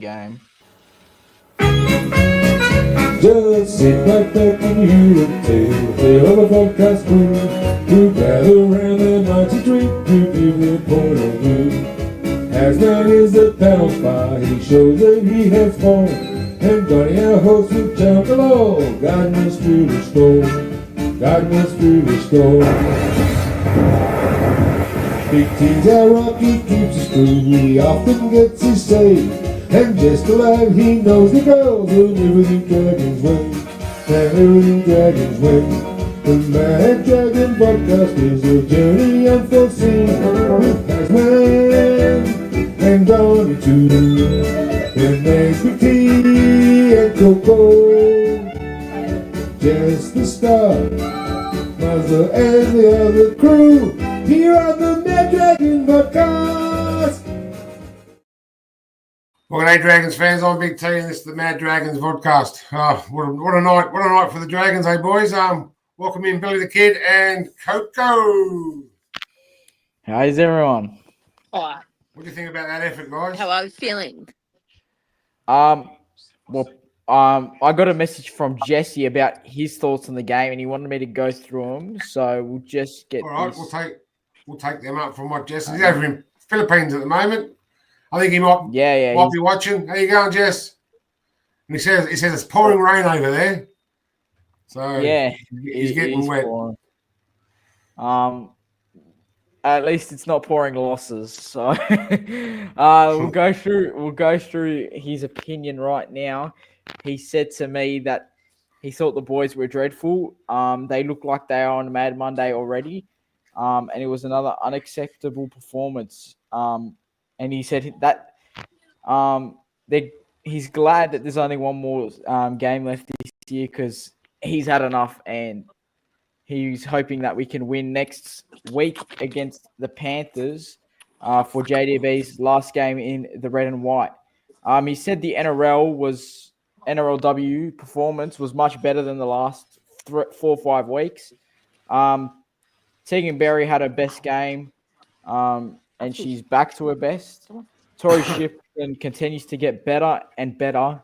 game. Just sit right back and hear them tell the other podcast crew who gather around the mighty drink to give their point of view. As man is the panel fire, he shows that he has fun. And Donny, our host, will jump along, guiding us through the storm, guiding us through the storm. Big T's our Rocky keeps us through, he often gets his say. And just alive he knows the girls and everything Dragons way. And everything Dragons way. The Mad Dragon podcast is a journey unforeseen. With Tasman and Donny too. And there's Big T and Coco. Just the start. Mazza and the other crew. Here on the Mad Dragon podcast. Well, g'day Dragons fans, I'm Big T and this is the Mad Dragons podcast. What a night for the Dragons, hey boys. Welcome in Billy the Kid and Coco. How's everyone? Oh, What do you think about that effort, guys? how I was feeling. I got a message from Jesse about his thoughts on the game, and he wanted me to go through them. So we'll just get. All right, we'll take them up from what Jess is over in Philippines at the moment. I think he might be watching. How you going, Jess? And he says it's pouring rain over there. So yeah, he's getting wet. Pouring. At least it's not pouring losses. So we'll go through his opinion right now. He said to me that he thought the boys were dreadful. They look like they are on Mad Monday already. And it was another unacceptable performance. And he said that he's glad that there's only one more game left this year because he's had enough, and he's hoping that we can win next week against the Panthers for JDB's last game in the red and white. He said the NRLW performance was much better than the last 4 or 5 weeks. Tegan Berry had her best game. And she's back to her best. Tori Shipton continues to get better and better.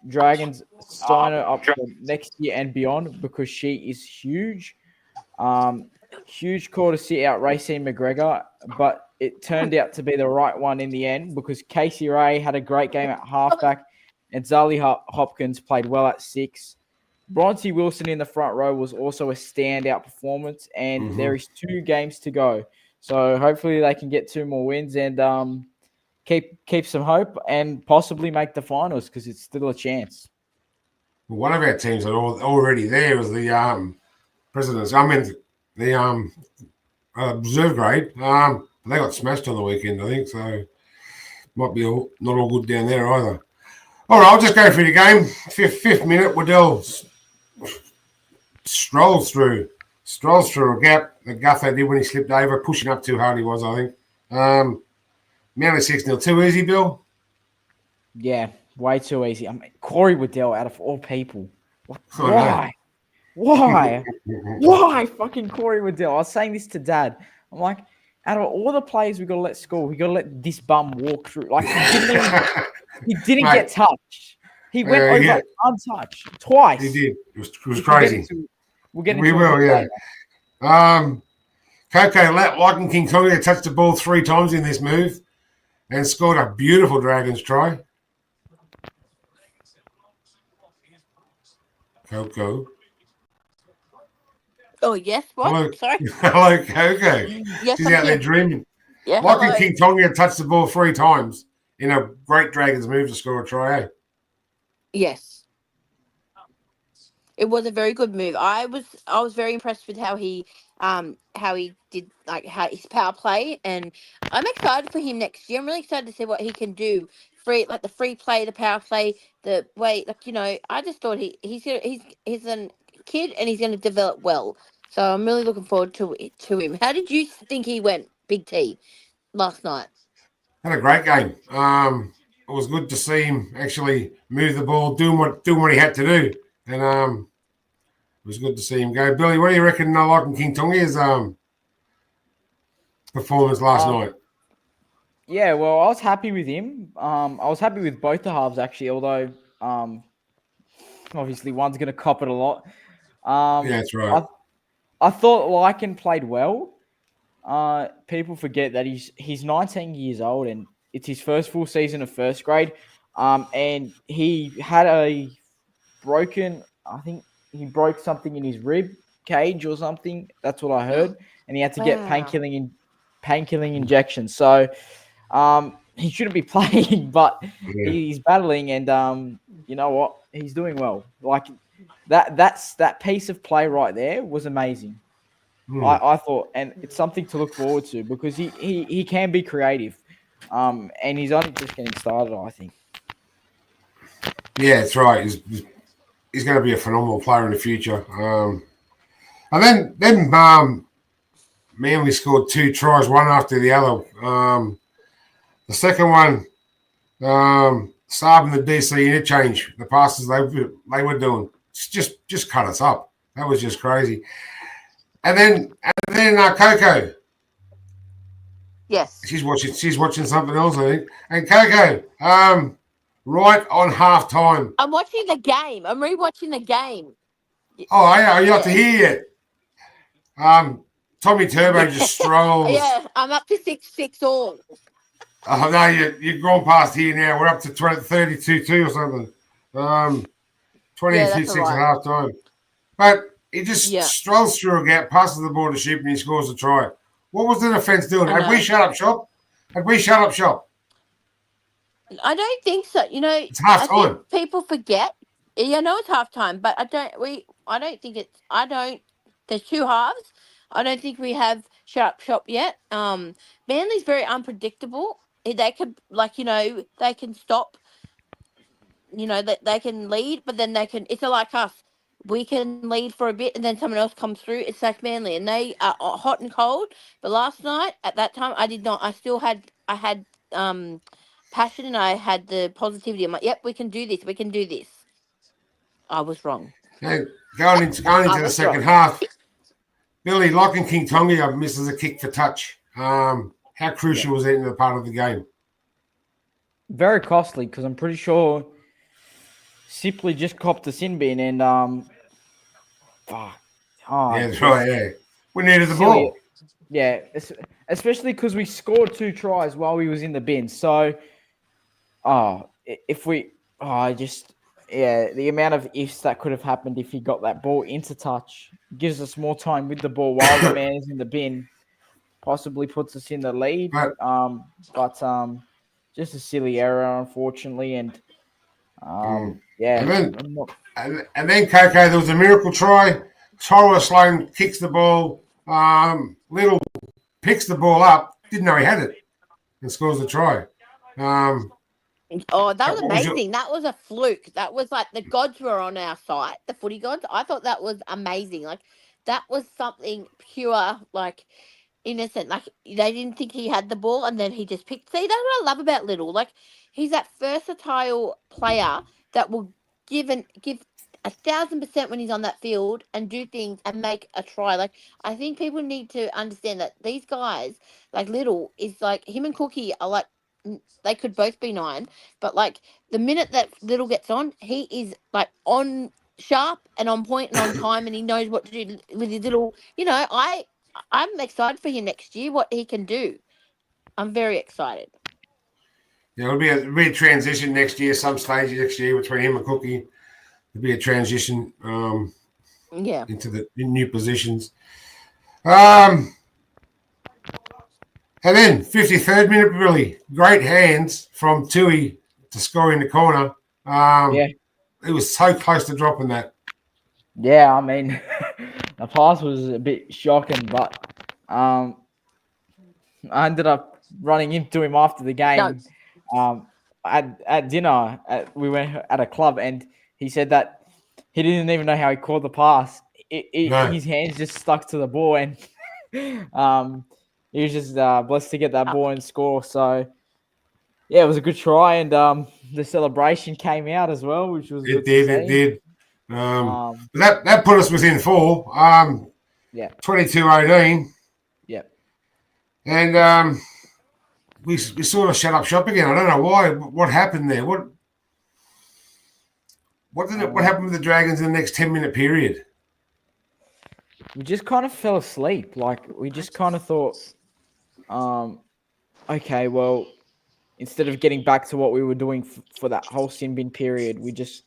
Dragons sign her up for next year and beyond because she is huge. Huge call to sit out Racine McGregor, but it turned out to be the right one in the end because Casey Ray had a great game at halfback and Zali Hopkins played well at 6. Bronte Wilson in the front row was also a standout performance, and there is 2 games to go. So hopefully they can get 2 more wins and keep some hope and possibly make the finals because it's still a chance. Well, one of our teams that are already there was the Presidents. I mean the reserve grade. They got smashed on the weekend, I think. So might be not all good down there either. All right, I'll just go through the game. Fifth minute, Waddell strolls through a gap that Gutho did when he slipped over, pushing up too hard he was, I think. Manly 6-0. Too easy, Bill? Yeah, way too easy. I mean, Corey Waddell, out of all people. Why? Why fucking Corey Waddell? I was saying this to Dad. I'm like, out of all the players we got to let score, we got to let this bum walk through. Like, he didn't get touched. He went over untouched twice. He did. It was crazy. We will, yeah. Coco Larkin King Tonga touched the ball 3 times in this move and scored a beautiful Dragons try. Coco. Oh, yes, what? Hello. Sorry. Hello, Coco. Yes, She's out there dreaming. Yeah, Larkin King Tonga touched the ball 3 times in a great Dragons move to score a try. Eh? Yes. It was a very good move. I was very impressed with how he did how his power play, and I'm excited for him next year. I'm really excited to see what he can do. The free play, the power play, the way I just thought he's a kid and he's gonna develop well. So I'm really looking forward to him. How did you think he went, Big T, last night? Had a great game. It was good to see him actually move the ball, doing what he had to do. And it was good to see him go. Billy, what do you reckon Larkin King Tonga's performance last night? Yeah, well, I was happy with him. I was happy with both the halves actually, although obviously one's going to cop it a lot. Yeah, that's right. I thought Lycan played well. People forget that he's 19 years old and it's his first full season of first grade. And he had a broken. I think he broke something in his rib cage or something. That's what I heard, and he had to get Wow. painkilling injections. So he shouldn't be playing, but Yeah. he's battling, and you know what? He's doing well. Like that piece of play right there was amazing. Hmm. I thought, and it's something to look forward to because he can be creative, and he's only just getting started. I think. Yeah, that's right. He's going to be a phenomenal player in the future. And then Manly scored 2 tries, one after the other. The second one, Saab and the DC interchange, the passes they were doing, just cut us up. That was just crazy. And then Coco, Yes. she's watching something else, I think. And Coco, right on half time. I'm watching the game. I'm rewatching the game. Oh, yeah, are you not to Yeah. hear yet? Tommy Turbo just strolls. Yeah, I'm up to 6-6 all. Oh, no, you've gone past here now. We're up to 32-2 or something. 22-6 all right. at half time. But he just Yeah. strolls through a gap, passes the ball to Ship, and he scores a try. What was the defence doing? I Had we know. shut up shop? I don't think so. You know, It's half I think time. people forget. Yeah, I know it's halftime, but I don't think it's. I don't. There's 2 halves. I don't think we have shut up shop yet. Manly's very unpredictable. They could, like, they can stop. They can lead, but then they can. It's like us. We can lead for a bit, and then someone else comes through. It's like Manly, and they are hot and cold. But last night, at that time, I did not. I had passion, and I had the positivity. I'm like, yep, we can do this. We can do this. I was wrong. And going into the second half, Billy Locking King Tonga misses a kick for touch. How crucial was that in the part of the game? Very costly because I'm pretty sure Sipley just copped a sin bin and fuck. Oh, Yeah, that's right. Yeah, we needed the ball. Yeah, especially because we scored 2 tries while we was in the bin. So, the amount of ifs that could have happened if he got that ball into touch gives us more time with the ball while the man is in the bin, possibly puts us in the lead. But just a silly error, unfortunately, and yeah. And then Coco, there was a miracle try. Torres Sloan kicks the ball. Little picks the ball up. Didn't know he had it, and scores the try. Oh, that was What was your- amazing. That was a fluke. That was like the gods were on our side, the footy gods. I thought that was amazing. Like, that was something pure, like, innocent. Like, they didn't think he had the ball, and then he just picked. See, that's what I love about Little. Like, he's that versatile player that will give 1,000% when he's on that field and do things and make a try. Like, I think people need to understand that these guys, like Little, is like him and Cookie are like, they could both be 9, but like the minute that Little gets on, he is like on sharp and on point and on time, and he knows what to do with his little. I'm excited for him next year. What he can do, I'm very excited. Yeah, it'll be a transition next year, some stage next year between him and Cookie. There'll be a transition Yeah. into the new positions. And then 53rd minute, really great hands from Tui to score in the corner. It was so close to dropping that. Yeah, I mean, the pass was a bit shocking, but I ended up running into him after the game. At dinner, we went at a club, and he said that he didn't even know how he caught the pass. No. His hands just stuck to the ball, and he was just blessed to get that ball and score. So, yeah, it was a good try, and the celebration came out as well, which was good to see. It did. That put us within 4. 22-18. Yeah. And we sort of shut up shop again. I don't know why. What happened there? What happened with the Dragons in the next 10-minute period? We just kind of fell asleep. Like, we just kind of thought, okay, well, instead of getting back to what we were doing for that whole sin bin period, we just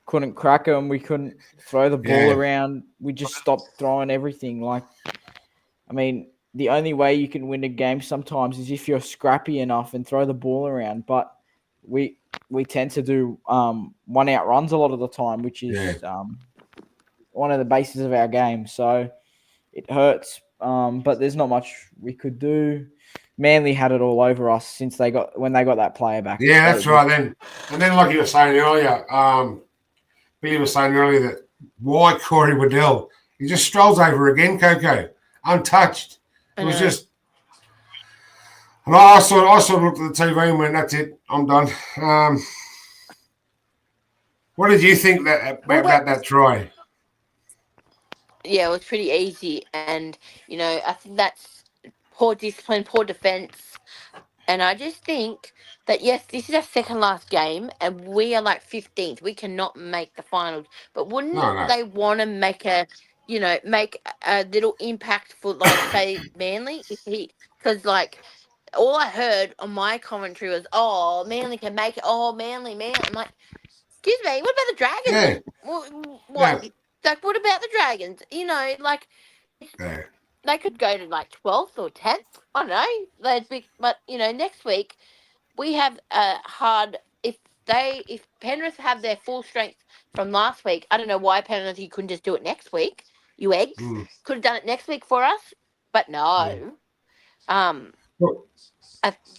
couldn't crack them. We couldn't throw the ball around. We just stopped throwing everything. Like, I mean, the only way you can win a game sometimes is if you're scrappy enough and throw the ball around. But we tend to do one-out runs a lot of the time, which is one of the bases of our game. So it hurts, but there's not much we could do. Manly had it all over us when they got that player back. Yeah, that's right. Then like you were saying earlier, Billy was saying earlier that why Corey Waddell, he just strolls over again, Coco, untouched. It was just. And I sort of looked at the TV and went, "That's it, I'm done." What did you think about that try? Yeah, it was pretty easy, and I think that's poor discipline, poor defense, and I just think that yes, this is our second last game, and we are like 15th. We cannot make the finals, but wouldn't they want to make a little impact for, like, say, Manly? Because like all I heard on my commentary was, "Oh, Manly can make it. Oh, Manly." I'm like, excuse me, what about the Dragons? Yeah. What? Yeah. Like, what about the Dragons? Like, Yeah. they could go to like 12th or 10th. I don't know. But next week we have a hard. If Penrith have their full strength from last week, I don't know why Penrith you couldn't just do it next week. You eggs could have done it next week for us, but no. Well,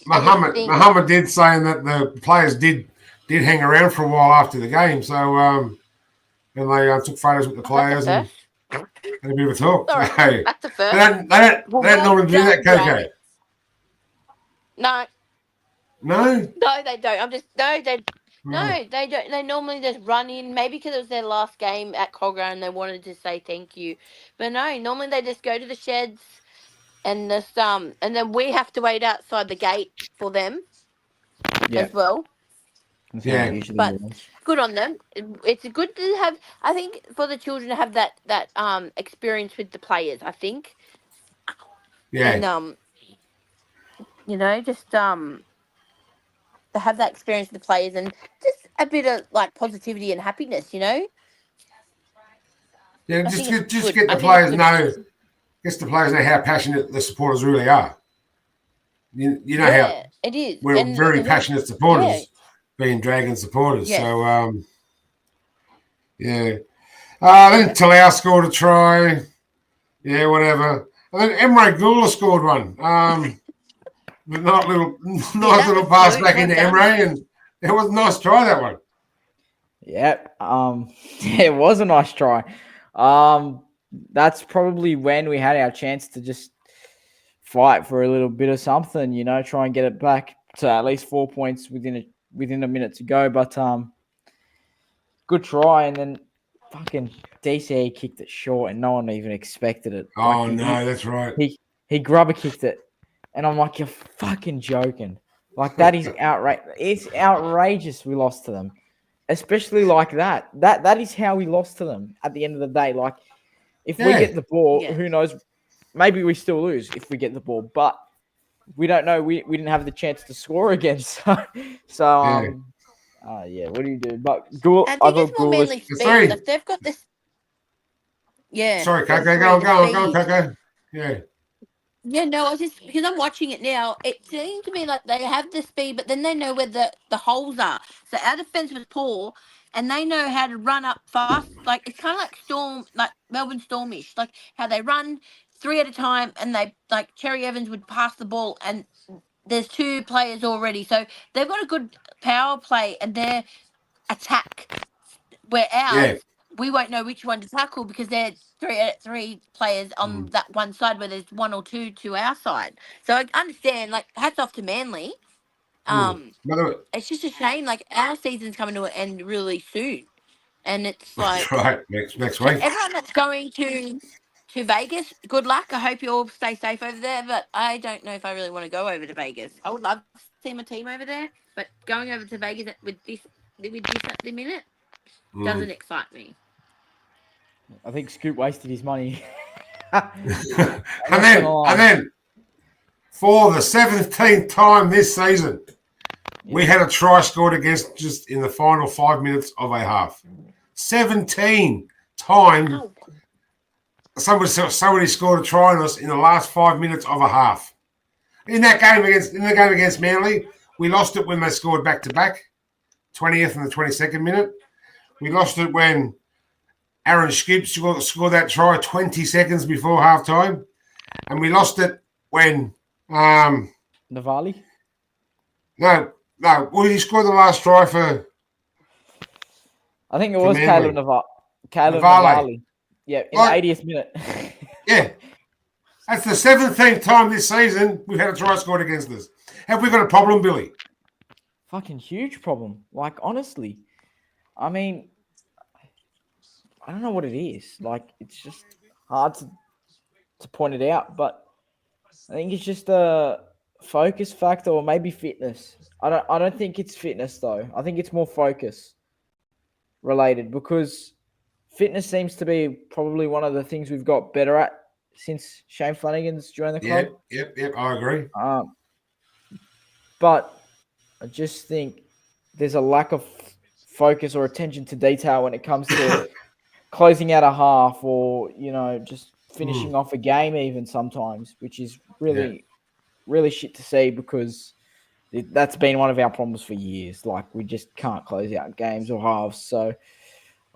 Muhammad did say that the players did hang around for a while after the game, so and they took photos with the players and had a bit of a talk. Sorry, that's the first. They don't normally do that, Coco. No. No, they don't. No, they don't. They normally just run in, maybe because it was their last game at Cogger and they wanted to say thank you. But no, normally they just go to the sheds and and then we have to wait outside the gate for them as well. Yeah. But good on them. It's good to have, I think, for the children to have that experience with the players, I think. Yeah. And just to have that experience with the players and just a bit of like positivity and happiness, Yeah, just get good. the players know. Guess the players know how passionate the supporters really are. You know how it is. We're very passionate supporters, being Dragon supporters. Yes. So then Talau scored a try. Yeah, whatever. And then Emre Gula scored one. Nice little pass back into Emre, and it was a nice try, that one. Yep. It was a nice try. That's probably when we had our chance to just fight for a little bit of something, try and get it back to at least 4 points within a minute to go. But good try, and then fucking DCE kicked it short, and no one even expected it. Oh, no, that's right. He grubber kicked it, and I'm like, you're fucking joking. Like, that is outrageous. It's outrageous we lost to them, especially like that. That is how we lost to them at the end of the day. Like, if we get the ball, who knows? Maybe we still lose if we get the ball, but we don't know. We didn't have the chance to score again. What do you do? But I think it's more Manly speed. If they've got this. Yeah. Sorry, Coco. Go on, Coco. Yeah. Yeah, no, I just because I'm watching it now, it seems to me like they have the speed, but then they know where the holes are. So our defense was poor, and they know how to run up fast. Like, it's kind of like Melbourne Stormish, like how they run 3 at a time, and they, like, Cherry Evans would pass the ball, and there's 2 players already. So they've got a good power play, and their attack, where ours, we won't know which one to tackle because they're 3 players on that one side where there's 1 or 2 to our side. So I understand, like, hats off to Manly. It's just a shame, like, our season's coming to an end really soon. And it's like... That's right, next week. Everyone that's going to... to Vegas. Good luck. I hope you all stay safe over there. But I don't know if I really want to go over to Vegas. I would love to see my team over there, but going over to Vegas with this at the minute doesn't excite me. I think Scoot wasted his money. and then for the 17th time this season, we had a try scored against just in the final 5 minutes of a half. 17 times somebody scored a try on us in the last 5 minutes of a half. In the game against Manly, we lost it when they scored back to back, 20th and the 22nd minute. We lost it when Aaron Skip scored that try 20 seconds before halftime, and we lost it when Navali? No. Well, he scored the last try for. I think it was Caleb Navali. Navali. Yeah, in the 80th minute. Yeah. That's the 17th time this season we've had a try scored against us. Have we got a problem, Billy? Fucking huge problem. Like, honestly. I mean, I don't know what it is. Like, it's just hard to point it out, but I think it's just a focus factor or maybe fitness. I don't think it's fitness though. I think it's more focus related because fitness seems to be probably one of the things we've got better at since Shane Flanagan's joined the club. Yep, I agree. But I just think there's a lack of focus or attention to detail when it comes to closing out a half or, just finishing off a game even sometimes, which is really shit to see because that's been one of our problems for years. Like, we just can't close out games or halves. So,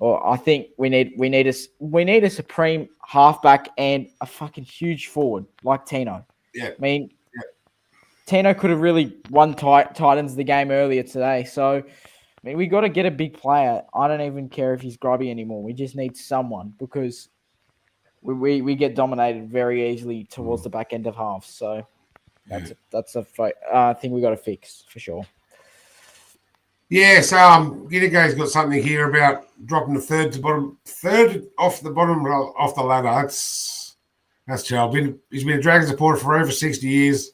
I think we need a supreme halfback and a fucking huge forward like Tino. Yeah. I mean, Tino could have really won Titans the game earlier today. So, I mean, we got to get a big player. I don't even care if he's grubby anymore. We just need someone because we get dominated very easily towards the back end of half. So that's a thing we got to fix for sure. Yes, Giddigo's got something here about dropping the third off the bottom off the ladder. That's terrible. He's been a Dragon supporter for over 60 years.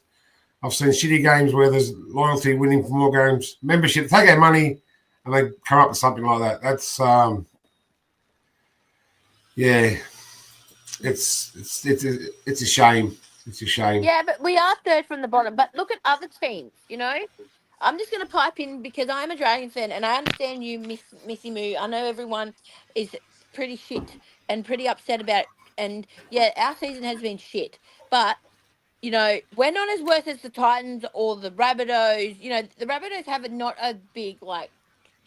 I've seen shitty games where there's loyalty winning for more games. Membership, take our money and they come up with something like that. That's it's a shame. It's a shame. Yeah, but we are third from the bottom. But look at other teams, I'm just going to pipe in because I'm a Dragon fan and I understand you, Missy Moo. I know everyone is pretty shit and pretty upset about it. And, yeah, our season has been shit. But, we're not as worse as the Titans or the Rabbitohs. The Rabbitohs have not a big,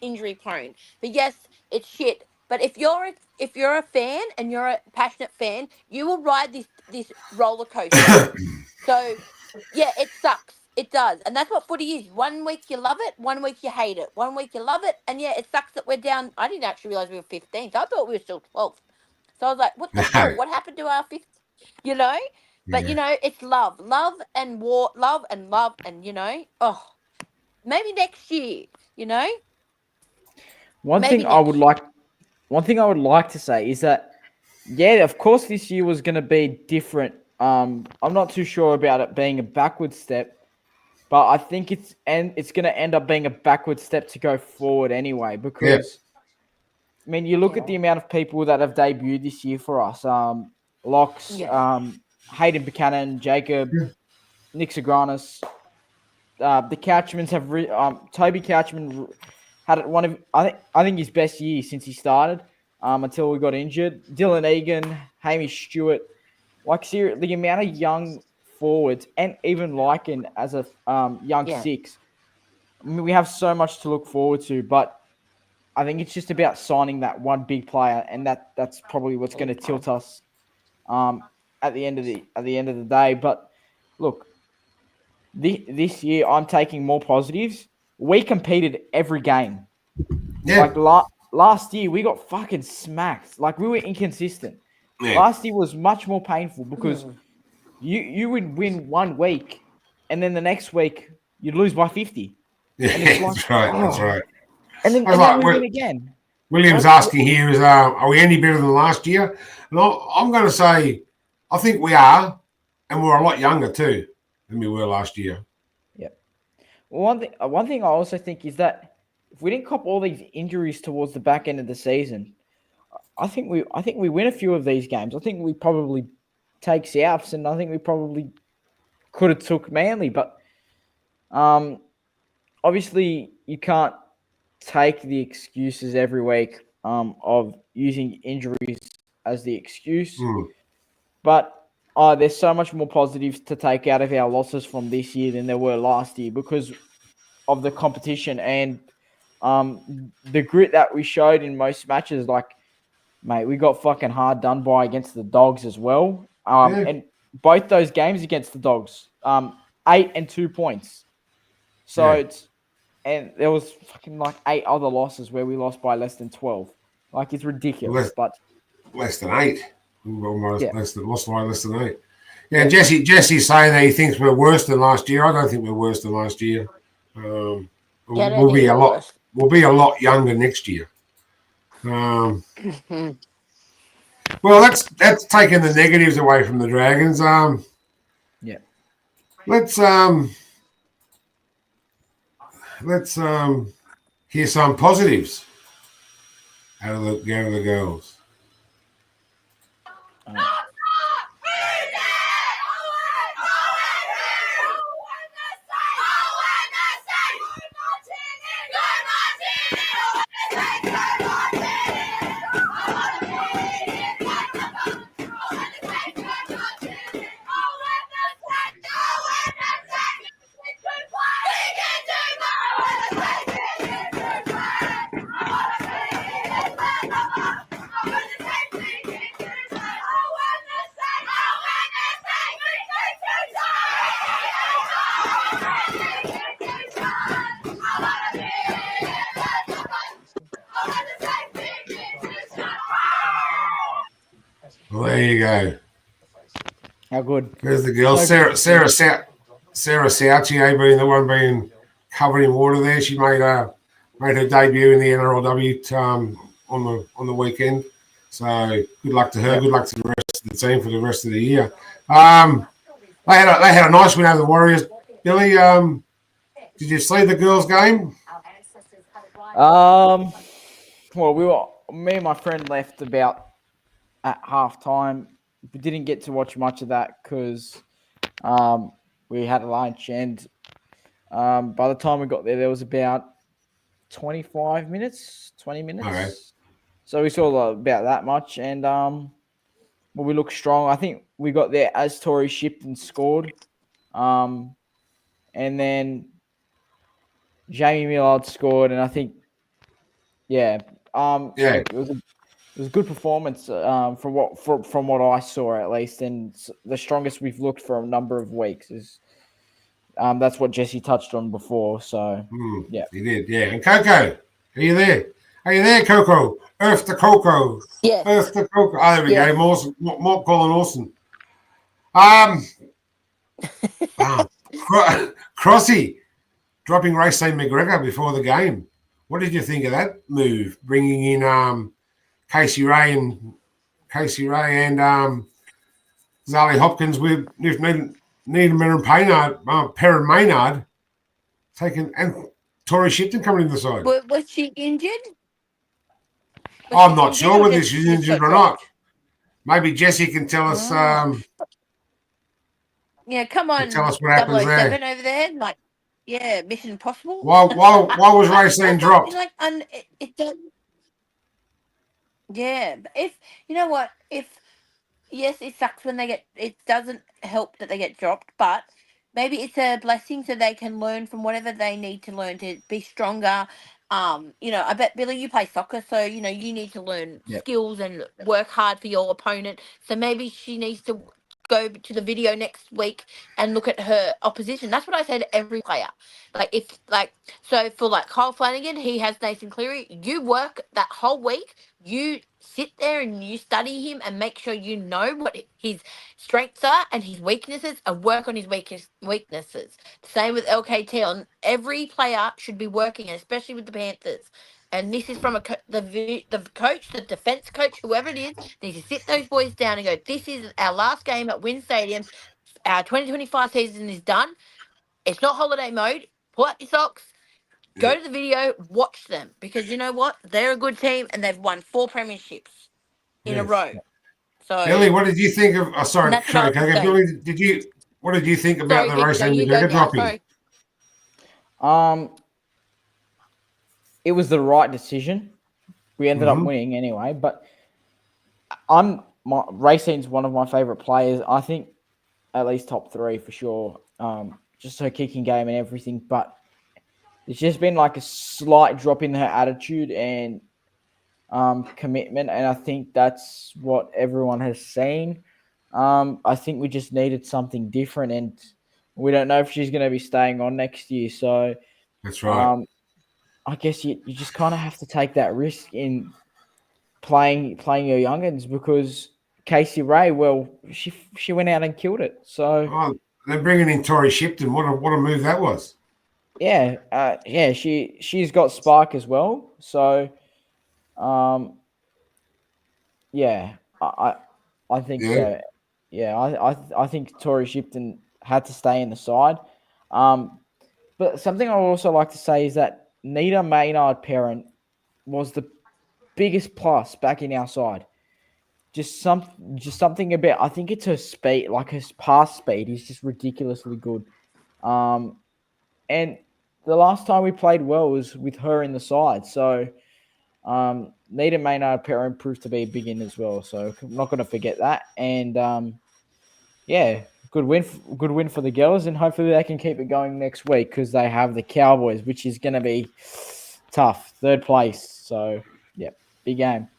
injury prone. But, yes, it's shit. But if you're a fan and you're a passionate fan, you will ride this roller coaster. So, yeah, it sucks. It does. And that's what footy is. 1 week you love it, 1 week you hate it. 1 week you love it, and yeah, it sucks that we're down. I didn't actually realise we were 15th. I thought we were still 12th. So I was like, what the hell? What happened to our 5th? But, it's love. Love and war. Love and love and, maybe next year, One thing I would like to say is that, yeah, of course this year was going to be different. I'm not too sure about it being a backward step, but I think it's going to end up being a backward step to go forward anyway. Because I mean, you look at the amount of people that have debuted this year for us: Locks, Hayden Buchanan, Jacob, Nick Sagranis. The Couchmans have Toby Couchman had one of I think his best year since he started until we got injured. Dylan Egan, Hamish Stewart. Seriously, the amount of young forwards and even Lycan as a young six. I mean, we have so much to look forward to, but I think it's just about signing that one big player, and that's probably what's going to tilt us at the end of the day. But look, this year I'm taking more positives. We competed every game. Yeah. Last year we got fucking smacked. We were inconsistent. Yeah. Last year was much more painful because you would win 1 week and then the next week you'd lose by 50. Yeah, that's right. That's right. And then we win again. William's asking here are we any better than last year? And I'm going to say I think we are, and we're a lot younger too than we were last year. Well, one thing I also think is that if we didn't cop all these injuries towards the back end of the season, I think we win a few of these games. I think we probably take Souths, and I think we probably could have took Manly, but obviously you can't take the excuses every week of using injuries as the excuse. But there's so much more positives to take out of our losses from this year than there were last year because of the competition and the grit that we showed in most matches. Like, mate, we got fucking hard done by against the Dogs as well. And both those games against the Dogs, 8 and 2 points. So and there was fucking like 8 other losses where we lost by less than 12. Like, it's ridiculous. But less than 8. Lost by less than 8. Yeah, Jesse's saying that he thinks we're worse than last year. I don't think we're worse than last year. We'll be a lot. We'll be a lot younger next year. Well, that's taking the negatives away from the Dragons. Let's hear some positives out of the girls. Well, there you go. How good? There's the girl, Sarah Saucier, being the one being covered in water there. She made her debut in the NRLW on the weekend. So good luck to her. Good luck to the rest of the team for the rest of the year. They had a nice win over the Warriors. Billy, did you see the girls' game? Well, me and my friend left about at halftime. We didn't get to watch much of that because we had lunch, and by the time we got there was about 20 minutes. Okay. So we saw about that much, and we looked strong. I think we got there as Tori Shipton scored, and then Jamie Millard scored, and I think, it was a good performance from what I saw at least, and the strongest we've looked for a number of weeks. Is that's what Jesse touched on before. So he did. Yeah, and Coco, are you there? Are you there, Coco? Earth to Coco. Yes. Earth to Coco. Oh, there we go. More Colin Olsen. Crossy dropping Racine McGregor before the game. What did you think of that move? Bringing in Casey Ray and Zali Hopkins with Needham and Perrin Maynard taking, and Tori Shipton coming in the side. Was she injured? I'm not sure whether she's injured or not. Maybe Jesse can tell us. Come on. Tell us what happens there. Over there, like, Mission Impossible. Why was Racine dropped? Like, it does. Yeah, if you know what, yes, it sucks when they get. It doesn't help that they get dropped, but maybe it's a blessing so they can learn from whatever they need to learn to be stronger. I bet, Billy, you play soccer, so you need to learn skills and work hard for your opponent. So maybe she needs to go to the video next week and look at her opposition. That's what I say to every player. So for Kyle Flanagan, he has Nathan Cleary. You work that whole week you sit there and you study him and make sure you know what his strengths are and his weaknesses and work on his weaknesses. Same with LKT. On every player should be working, especially with the Panthers. And this is from the coach, the defense coach, whoever it is, needs to sit those boys down and go, this is our last game at Wynn Stadium. Our 2025 season is done. It's not holiday mode. Pull up your socks. Go to the video, watch them, because you know what? They're a good team and they've won 4 premierships in a Yes. row. So Billy, what did you think of? Oh, sorry, That's what I was okay, saying. Billy, what did you think about the race and you the go. dropping? Sorry. It was the right decision. We ended up Mhm. winning anyway, but Racine's one of my favorite players. I think at least top 3 for sure. Just her kicking game and everything, but it's just been like a slight drop in her attitude and commitment, and I think that's what everyone has seen. I think we just needed something different, and we don't know if she's going to be staying on next year. So That's right. I guess you just kind of have to take that risk in playing your youngins, because Casey Ray, well, she went out and killed it. So Oh, they're bringing in Tori Shipton. What a move that was. yeah, she's got spark as well. So yeah, I think Yeah. so. Yeah, I think Tori Shipton had to stay in the side. But something I would also like to say is that Nita Maynard Perrin was the biggest plus back in our side. Just something about, I think it's her speed, like her pass speed is just ridiculously good. And the last time we played well was with her in the side. So Nita Maynard Perrin proved to be a big in as well. So I'm not going to forget that. And yeah, good win for the girls, and hopefully they can keep it going next week, because they have the Cowboys, which is going to be tough, 3rd place. So yeah, big game.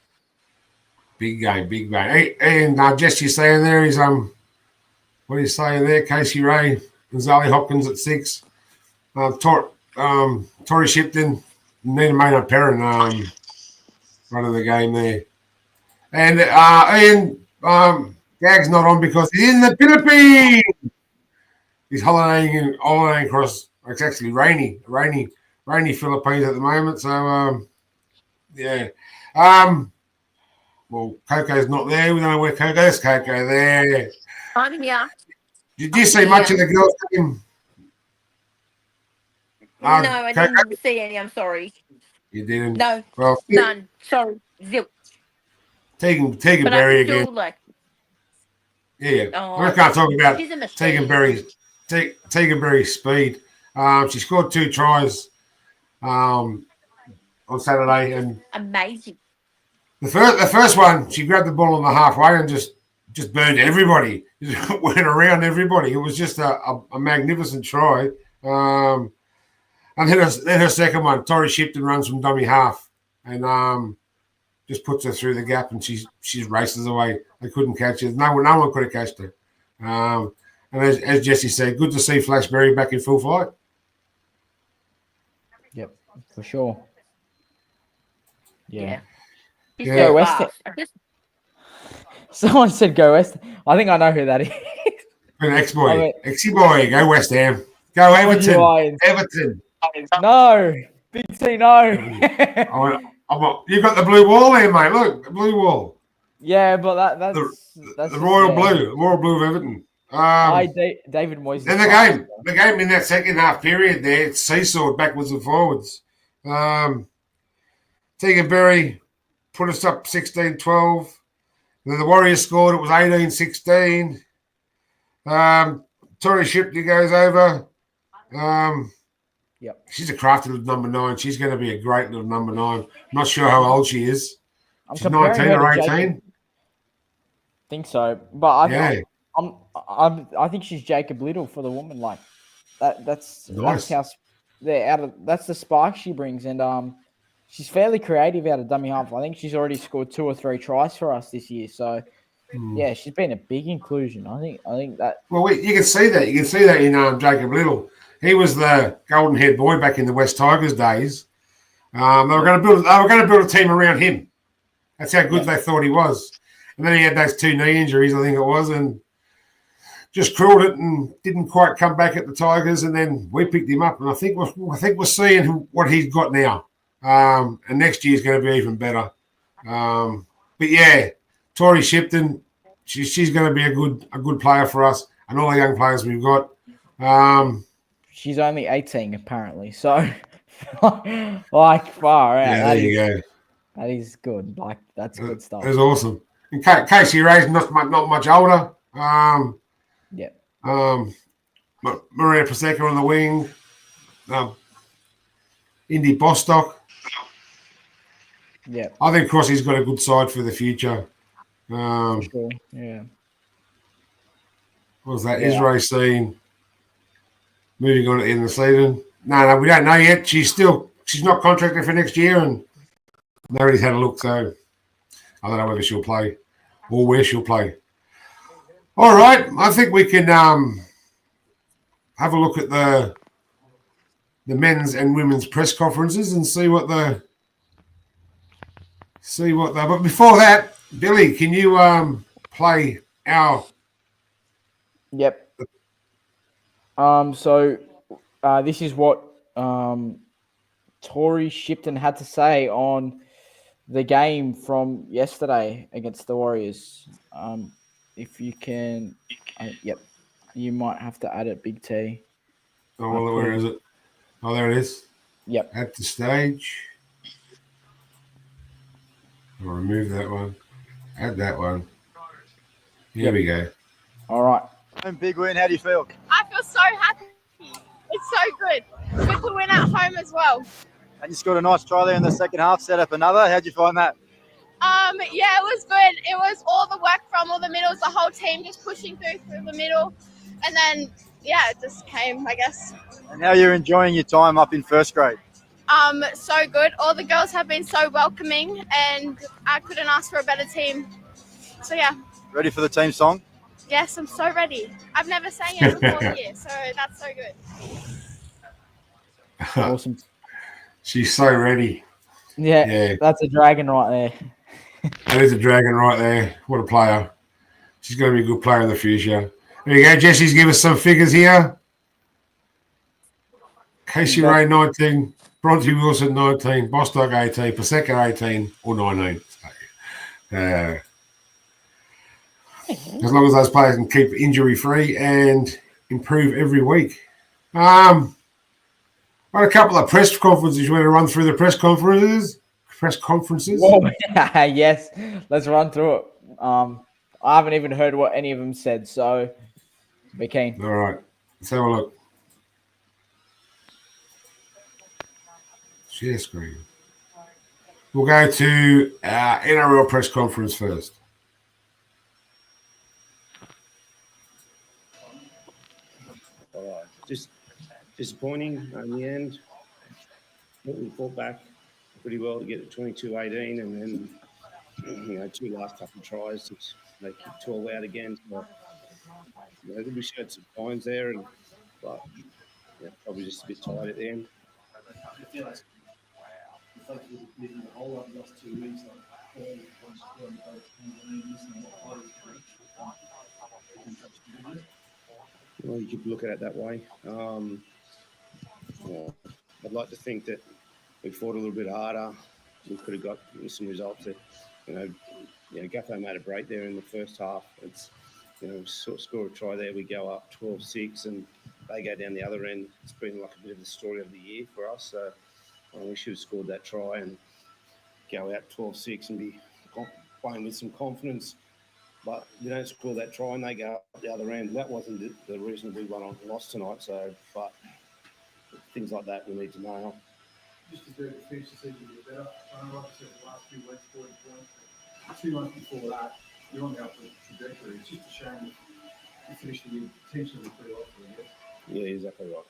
Big game. Hey, and Jesse saying there is what are you saying there? Casey Ray and Zali Hopkins at 6. Tori Shipton, Nita Maynard Perrin running the game there. And Ian Gag's not on because he's in the Philippines. He's holidaying across. It's actually rainy Philippines at the moment. So yeah. Well, Coco's not there. We don't know where Coco is. Coco there. I'm here. Did you see much of the girls' game? No, I Coco? didn't see any. I'm sorry. You didn't. No, Well, none. Sorry. Zip. Tegan But Berry I'm still again. like, Yeah. oh, I can't talk about she's a machine. Tegan Berry's speed. She scored 2 tries on Saturday, and Amazing. the first one, she grabbed the ball on the halfway and just burned everybody. Just went around everybody. It was just a magnificent try. And then her second one, Tori Shipton runs from dummy half and just puts her through the gap, and she races away. They couldn't catch her. No one could have catched her. And as Jesse said, good to see Flash Berry back in full flight. Yep, for sure. Yeah. She's Yeah. so West fast. I just- Someone said go West. I think I know who that is. An ex-boy. I mean- Exy-boy, go West Ham. Go Everton. Lions. Everton. No, Big T, no. You got the blue wall there, mate. Look, the blue wall. Yeah, but that's The just, royal blue of Everton. David Moyes. Then the game in that second half period there, it's seesawed backwards and forwards. Tegan Berry put us up 16-12. Then the Warriors scored. It was 18-16. Tori Shipton goes over. Yep. She's a crafty little number 9. She's going to be a great little number 9. Not sure how old she is. I'm She's comparing 19 her or to 18. Jacob. Think so, but Yeah. I think she's Jacob Little for the woman. Like that's Nice. that's how they're out of. That's the spark she brings, and she's fairly creative out of dummy half. I think she's already scored 2 or 3 tries for us this year. So yeah, she's been a big inclusion. I think that. Well, you can see that. You can see that in Jacob Little. He was the golden haired boy back in the West Tigers days. They were going to build a team around him, That's how good they thought he was. And then he had those 2 knee injuries, I think it was, and just crawled it and didn't quite come back at the Tigers. And then we picked him up, and I think we're seeing what he's got now. And next year's going to be even better. But yeah, Tori Shipton, she's going to be a good player for us, and all the young players we've got. She's only 18 apparently, so like far out. Yeah, there you go. That is good. Like that's good stuff. That's awesome. And Casey Ray's not much older. Yeah. Maria Paseka on the wing. Indy Bostock. Yeah. I think Crossy's got a good side for the future. Sure. Yeah. What was that? Yeah. Israel scene. Moving on at the end of the season. No, we don't know yet. She's not contracted for next year, and nobody's had a look, so I don't know whether she'll play or where she'll play. All right, I think we can have a look at the men's and women's press conferences and see what they. But before that, Billy, can you play our? Yep. So this is what Tori Shipton had to say on the game from yesterday against the Warriors. If you can, yep, you might have to add it, Big T. Oh, well, where is it? Oh, there it is. Yep. At the stage. I'll remove that one. Add that one. Here we go. All right. Big win. How do you feel? I feel so happy. It's so good. Good to win at home as well. And you scored a nice try there in the second half, set up another. How'd you find that? Yeah, it was good. It was all the work from all the middles, the whole team just pushing through the middle. And then, yeah, it just came, I guess. And how you're enjoying your time up in first grade? So good. All the girls have been so welcoming, and I couldn't ask for a better team. So, yeah. Ready for the team song? Yes, I'm so ready. I've never sang it before here, so that's so good. Awesome. She's so ready. Yeah, that's a dragon right there. That is a dragon right there. What a player. She's going to be a good player in the future. There you go. Jesse's give us some figures here. Casey Ray, 19. Bronte Wilson, 19. Bostock, 18. Paseka, 18 or 19. As long as those players can keep injury-free and improve every week. Got a couple of press conferences. You want to run through the press conferences? Whoa, yes, let's run through it. I haven't even heard what any of them said, so be keen. All right, let's have a look. Share screen. We'll go to our NRL press conference first. Just disappointing in the end. We fought back pretty well to get it 22-18, and then 2 last couple of tries, they kicked 12 out again. So, we showed some signs there, but probably just a bit tired at the end. Well, you could look at it that way. I'd like to think that we fought a little bit harder. We could have got some results that, Gutho made a break there in the first half. It's, score a try there, we go up 12-6 and they go down the other end. It's been like a bit of the story of the year for us. So we should have scored that try and go out 12-6 and be playing with some confidence. But we don't score that try and they go up the other end. That wasn't the reason we won on lost tonight. So, but things like that we need to know. Just to finish the season a bit better. Like I said, the last few weeks, 40 points. 2 months before that, you're on the upward trajectory. It's just a shame that you finished the year potentially pretty well for you. Yeah, exactly right.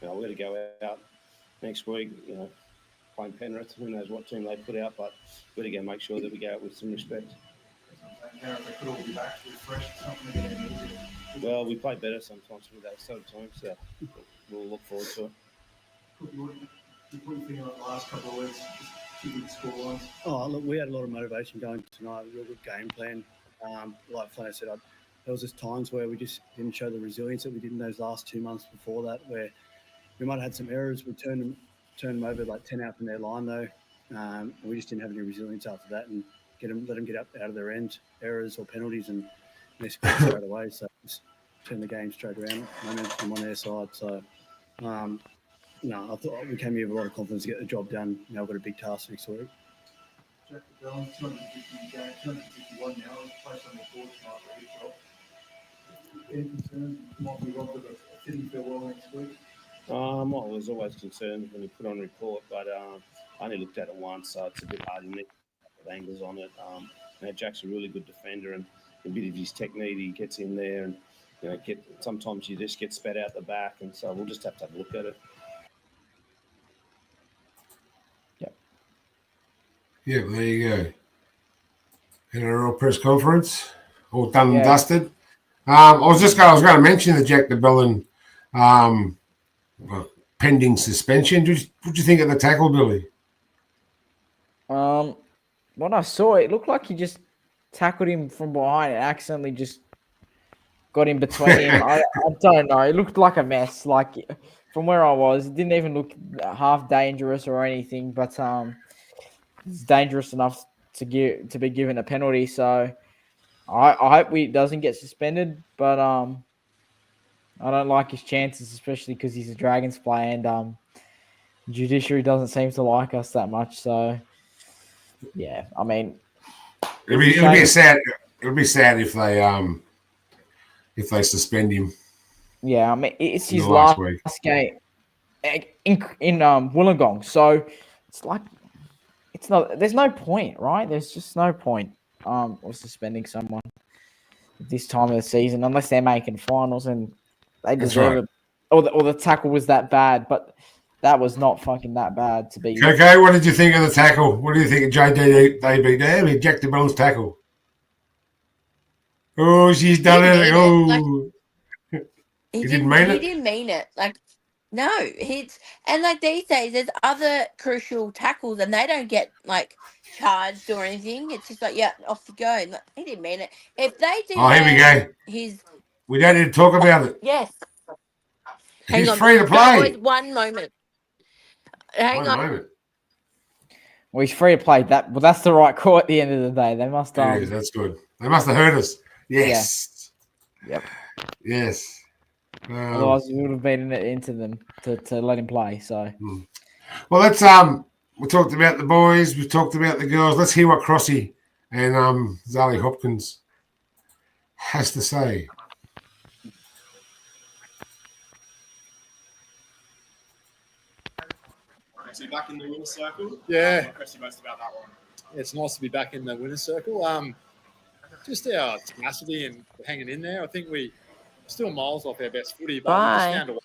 We're going to go out next week, playing Penrith. Who knows what team they put out, but we're going to go make sure that we go out with some respect. They could all be back refreshed. Something again. Well, we play better sometimes with that sort of time, so we'll look forward to it. What do you think about the last couple of weeks? Just Oh, look, we had a lot of motivation going tonight. Real good game plan. Like Flanner said, there was just times where we just didn't show the resilience that we did in those last 2 months before that, where we might have had some errors. We turned them over like 10 out from their line though. We just didn't have any resilience after that and let them get up out of their end errors or penalties, and they scored straight away. So just turn the game straight around, momentum on their side. So I thought we came here with a lot of confidence to get the job done. We've got a big task next week. Jack the Bell, 250 games, 251 now, placed on the court tonight. Any concerns might be robbed of a fitting farewell next week? Well, there's always concerns when you put on a report, but I only looked at it once, so it's a bit hard to make angles on it. Jack's a really good defender, and a bit of his technique, he gets in there, and sometimes you just get spat out the back, and so we'll just have to have a look at it. Yeah, well, there you go. NRL press conference, all done and dusted. I was going to mention the Jack de Belin pending suspension. What do you think of the tackle, Billy? When I saw it, it looked like he just tackled him from behind and accidentally just got in between him. I don't know. It looked like a mess. Like from where I was, it didn't even look half dangerous or anything. But it's dangerous enough to be given a penalty. So I hope he doesn't get suspended. But I don't like his chances, especially because he's a Dragons player, and judiciary doesn't seem to like us that much. So yeah, I mean, it'll be sad if they suspend him. Yeah, I mean, it's his last game in Wollongong, so it's like it's not. There's no point, right? There's just no point of suspending someone at this time of the season unless they're making finals and they deserve it. Or the tackle was that bad, but that was not fucking that bad to be. Okay, what did you think of the tackle? What do you think of JDB there? He Jack de Bel's tackle. Oh, she's done it. Oh. He didn't mean it? He didn't mean it. Like, no. Like these days, there's other crucial tackles and they don't get, like, charged or anything. It's just like, yeah, off you go. And, like, he didn't mean it. If they do here we go. We don't need to talk about it. Yes. He's free to play. One moment. Hang on. Well, he's free to play. Well, that's the right call at the end of the day. They must. Yeah, that's good. They must have heard us. Yes. Yeah. Yep. Yes. Otherwise, we would have beaten it into them to let him play. So. Well, let's we talked about the boys. We talked about the girls. Let's hear what Crossy and Zali Hopkins has to say. So back in the winner's circle. Yeah. What impressed you most about that one? It's nice to be back in the winner's circle. Just our tenacity and hanging in there. I think we still miles off our best footy, but we just found a way.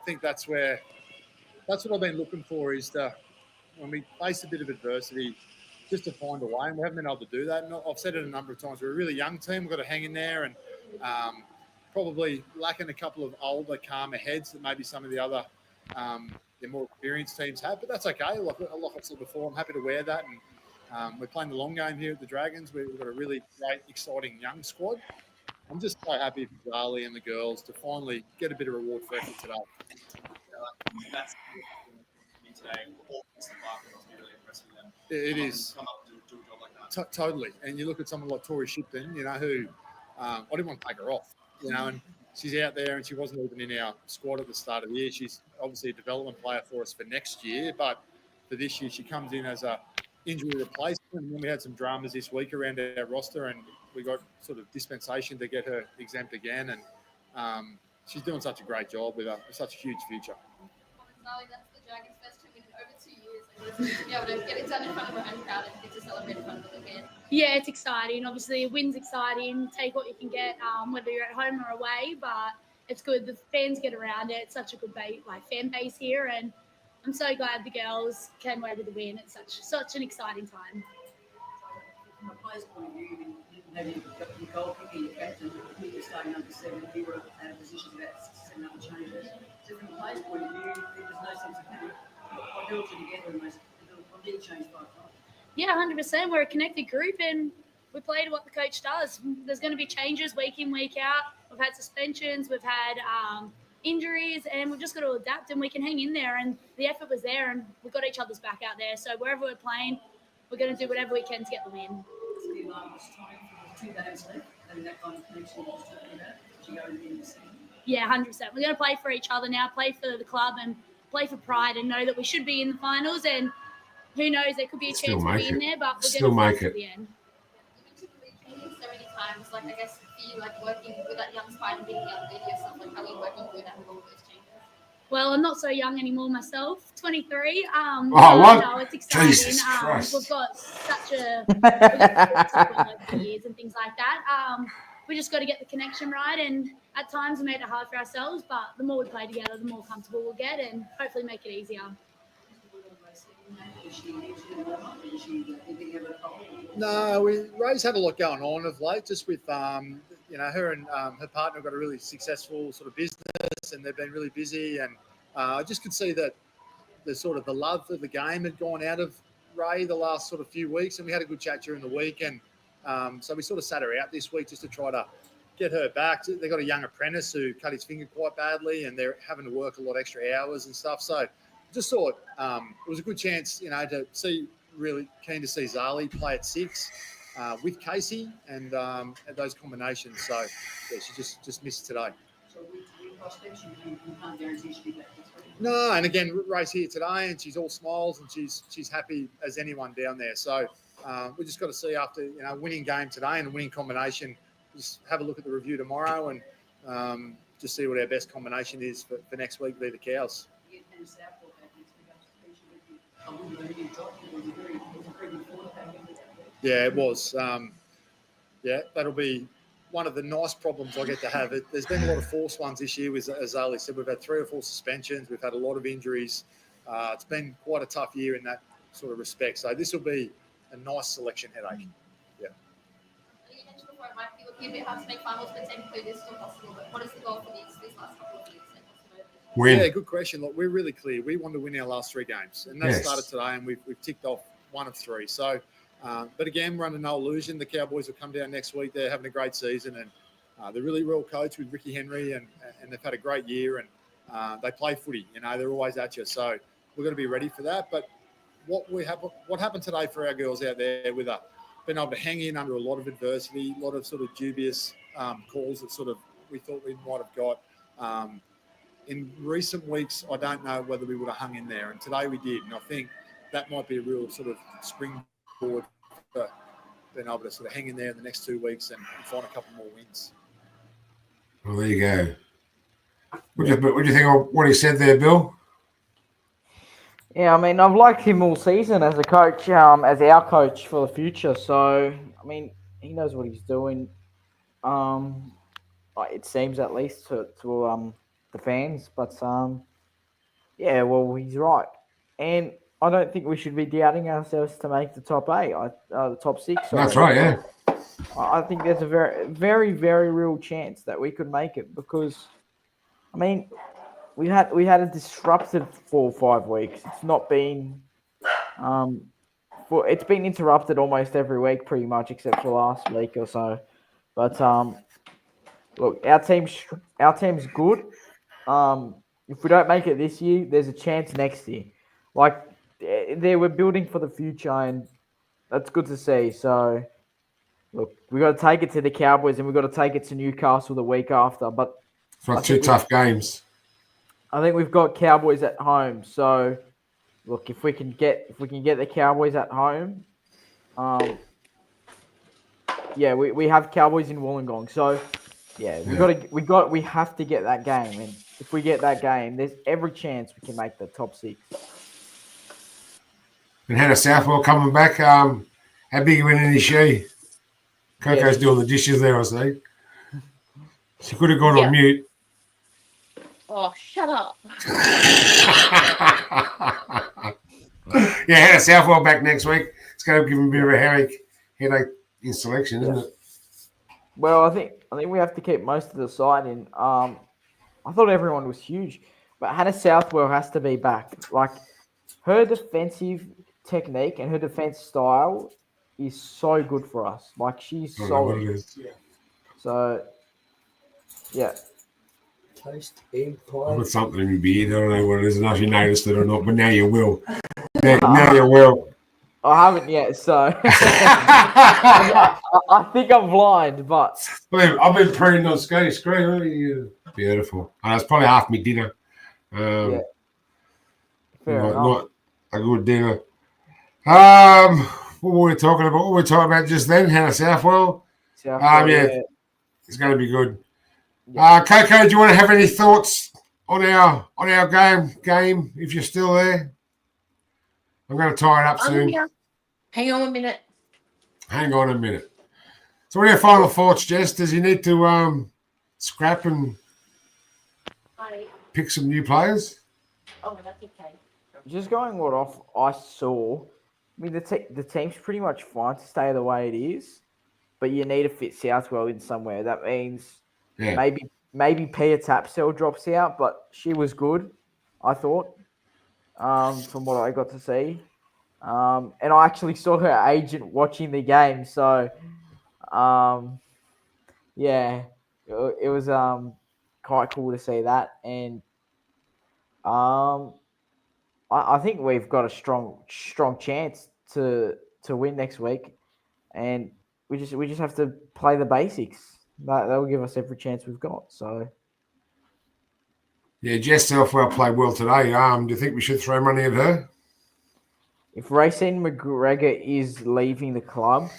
I think that's what I've been looking for is when we face a bit of adversity, just to find a way. And we haven't been able to do that. And I've said it a number of times. We're a really young team. We've got to hang in there and probably lacking a couple of older, calmer heads that maybe some of the other the more experienced teams have, but that's okay. Like I've said before, I'm happy to wear that. And we're playing the long game here at the Dragons. We've got a really great, exciting young squad. I'm just so happy for Zali and the girls to finally get a bit of reward for effort today. That's today. Must be really impressed with them. It is. Come up and do a job like that. Totally. And you look at someone like Tori Shipton, who I didn't want to take her off, and she's out there and she wasn't even in our squad at the start of the year. She's obviously a development player for us for next year, but for this year she comes in as a injury replacement. And then we had some dramas this week around our roster and we got sort of dispensation to get her exempt again. And she's doing such a great job with such a huge future. Zali, that's the Dragons' best win in over 2 years. And just to be able to get it done in front of our home crowd and get to celebrate in front of them again. Yeah, it's exciting. Obviously, a win's exciting. Take what you can get, whether you're at home or away. But it's good. The fans get around it. It's such a good fan base here, and I'm so glad the girls came away with the win. It's such an exciting time. From a player's point of view, maybe your goalkeeper, your captain, you're starting under 7, you were at a position about 6 or 7 other changes. So from a player's point of view, there was no sense of panic. What held you together and from big change by time. Yeah, 100%. We're a connected group and we play to what the coach does. There's going to be changes week in, week out. We've had suspensions, we've had injuries, and we've just got to adapt and we can hang in there. And the effort was there and we've got each other's back out there. So wherever we're playing, we're going to do whatever we can to get the win. Steve, it's time for 2 games left, and that kind of connection you just talking about. Do you go to the end of the season? Yeah, 100%. We're going to play for each other now, play for the club and play for pride and know that we should be in the finals. And who knows, there could be a chance to be in there, but we're Still going to make fight it. to the end. So many times, like I guess for you, like working with that young spine and being a young lady or something, how are you working through that with all those changes? Well, I'm not so young anymore myself, 23. Oh, but what? No, it's exciting. Jesus Christ. We've got such a years and things like that. We just got to get the connection right, and at times we made it hard for ourselves, but the more we play together, the more comfortable we'll get and hopefully make it easier. No, Ray's had a lot going on of late, just with her and her partner got a really successful sort of business, and they've been really busy. And I just could see that the love of the game had gone out of Ray the last sort of few weeks, and we had a good chat during the week, and so we sort of sat her out this week just to try to get her back. They got a young apprentice who cut his finger quite badly, and they're having to work a lot extra hours and stuff. So just thought it was a good chance, to see. Really keen to see Zali play at 6 with Casey and those combinations. So yeah, she just missed today. So with prospects, you can't guarantee she'll be back next week. No, and again, Ray's here today, and she's all smiles, and she's happy as anyone down there. So we just got to see after winning game today and a winning combination. Just have a look at the review tomorrow and just see what our best combination is for next week. Be the Cows. Yeah, it was. That'll be one of the nice problems I get to have. There's been a lot of forced ones this year, as Ali said. We've had 3 or 4 suspensions. We've had a lot of injuries. It's been quite a tough year in that sort of respect. So this will be a nice selection headache. Yeah. You mentioned before it might be looking a bit hard to make finals, but technically it is still possible. But what is the goal for these last couple of weeks? Win. Yeah, good question. Look, we're really clear. We want to win our last 3 games, and that started today, and we've ticked off 1 of 3. So, but again, we're under no illusion. The Cowboys will come down next week. They're having a great season, and they're really well coached with Ricky Henry, and they've had a great year, and they play footy. They're always at you. So we're going to be ready for that. But what happened today for our girls out there with being able to hang in under a lot of adversity, a lot of sort of dubious calls that sort of we thought we might have got. In recent weeks, I don't know whether we would have hung in there, and today we did. And I think that might be a real sort of springboard for being able to sort of hang in there in the next 2 weeks and find a couple more wins. Well, there you go. What do you think of what he said there, Bill? Yeah, I mean, I've liked him all season as a coach, as our coach for the future. So, I mean, he knows what he's doing. It seems at least to the fans, but yeah, well, he's right, and I don't think we should be doubting ourselves to make the top 8, the top 6. That's right, yeah. I think there's a very, very, very real chance that we could make it because, I mean, we had a disrupted 4 or 5 weeks. It's not been, it's been interrupted almost every week, pretty much, except for last week or so. But look, our team's good. If we don't make it this year, there's a chance next year. Like, we're building for the future, and that's good to see. So, look, we got to take it to the Cowboys, and we got to take it to Newcastle the week after. But it's not 2 tough games. I think we've got Cowboys at home. So, look, if we can get the Cowboys at home, we have Cowboys in Wollongong. So, yeah, we have to get that game, and if we get that game, there's every chance we can make the top 6. And Hannah Southwell coming back. How big a winning is she? Coco's doing the dishes there, I see. She could have gone on mute. Oh, shut up. Yeah, Hannah Southwell back next week. It's going to give him a bit of a headache in selection, isn't it? Well, I think we have to keep most of the side in. I thought everyone was huge, but Hannah Southwell has to be back. Like, her defensive technique and her defense style is so good for us. Like, she's I don't know what it solid. is. So, yeah. Taste egg I've pie. got something in my beard. I don't know what it is. I don't know if you noticed it or not, but now you will. Now you will. I haven't yet, so I think I'm blind, but I've been praying on Scotty screen. Beautiful. And it's probably half my dinner. yeah. Fair not, enough. not a good dinner. What were we talking about? What were we talking about just then? Hannah Southwell. Southwell, Yeah, it's going to be good. Coco, do you want to have any thoughts on our game? If you're still there, I'm going to tie it up soon. here. Hang on a minute. Hang on a minute. So, what are your final thoughts, Jess? Does he need to scrap and pick some new players? Oh, that's okay. Just going what off I saw, I mean, the team's pretty much fine to stay the way it is, but you need to fit Southwell in somewhere. That means maybe Pia Tapsell drops out, but she was good, I thought, from what I got to see. And I actually saw her agent watching the game, so yeah, it was quite cool to see that. And I think we've got a strong chance to win next week, and we just have to play the basics. That will give us every chance we've got. So Yeah, Jess Southwell played well today. Do you think we should throw money at her? if Racine McGregor is leaving the club,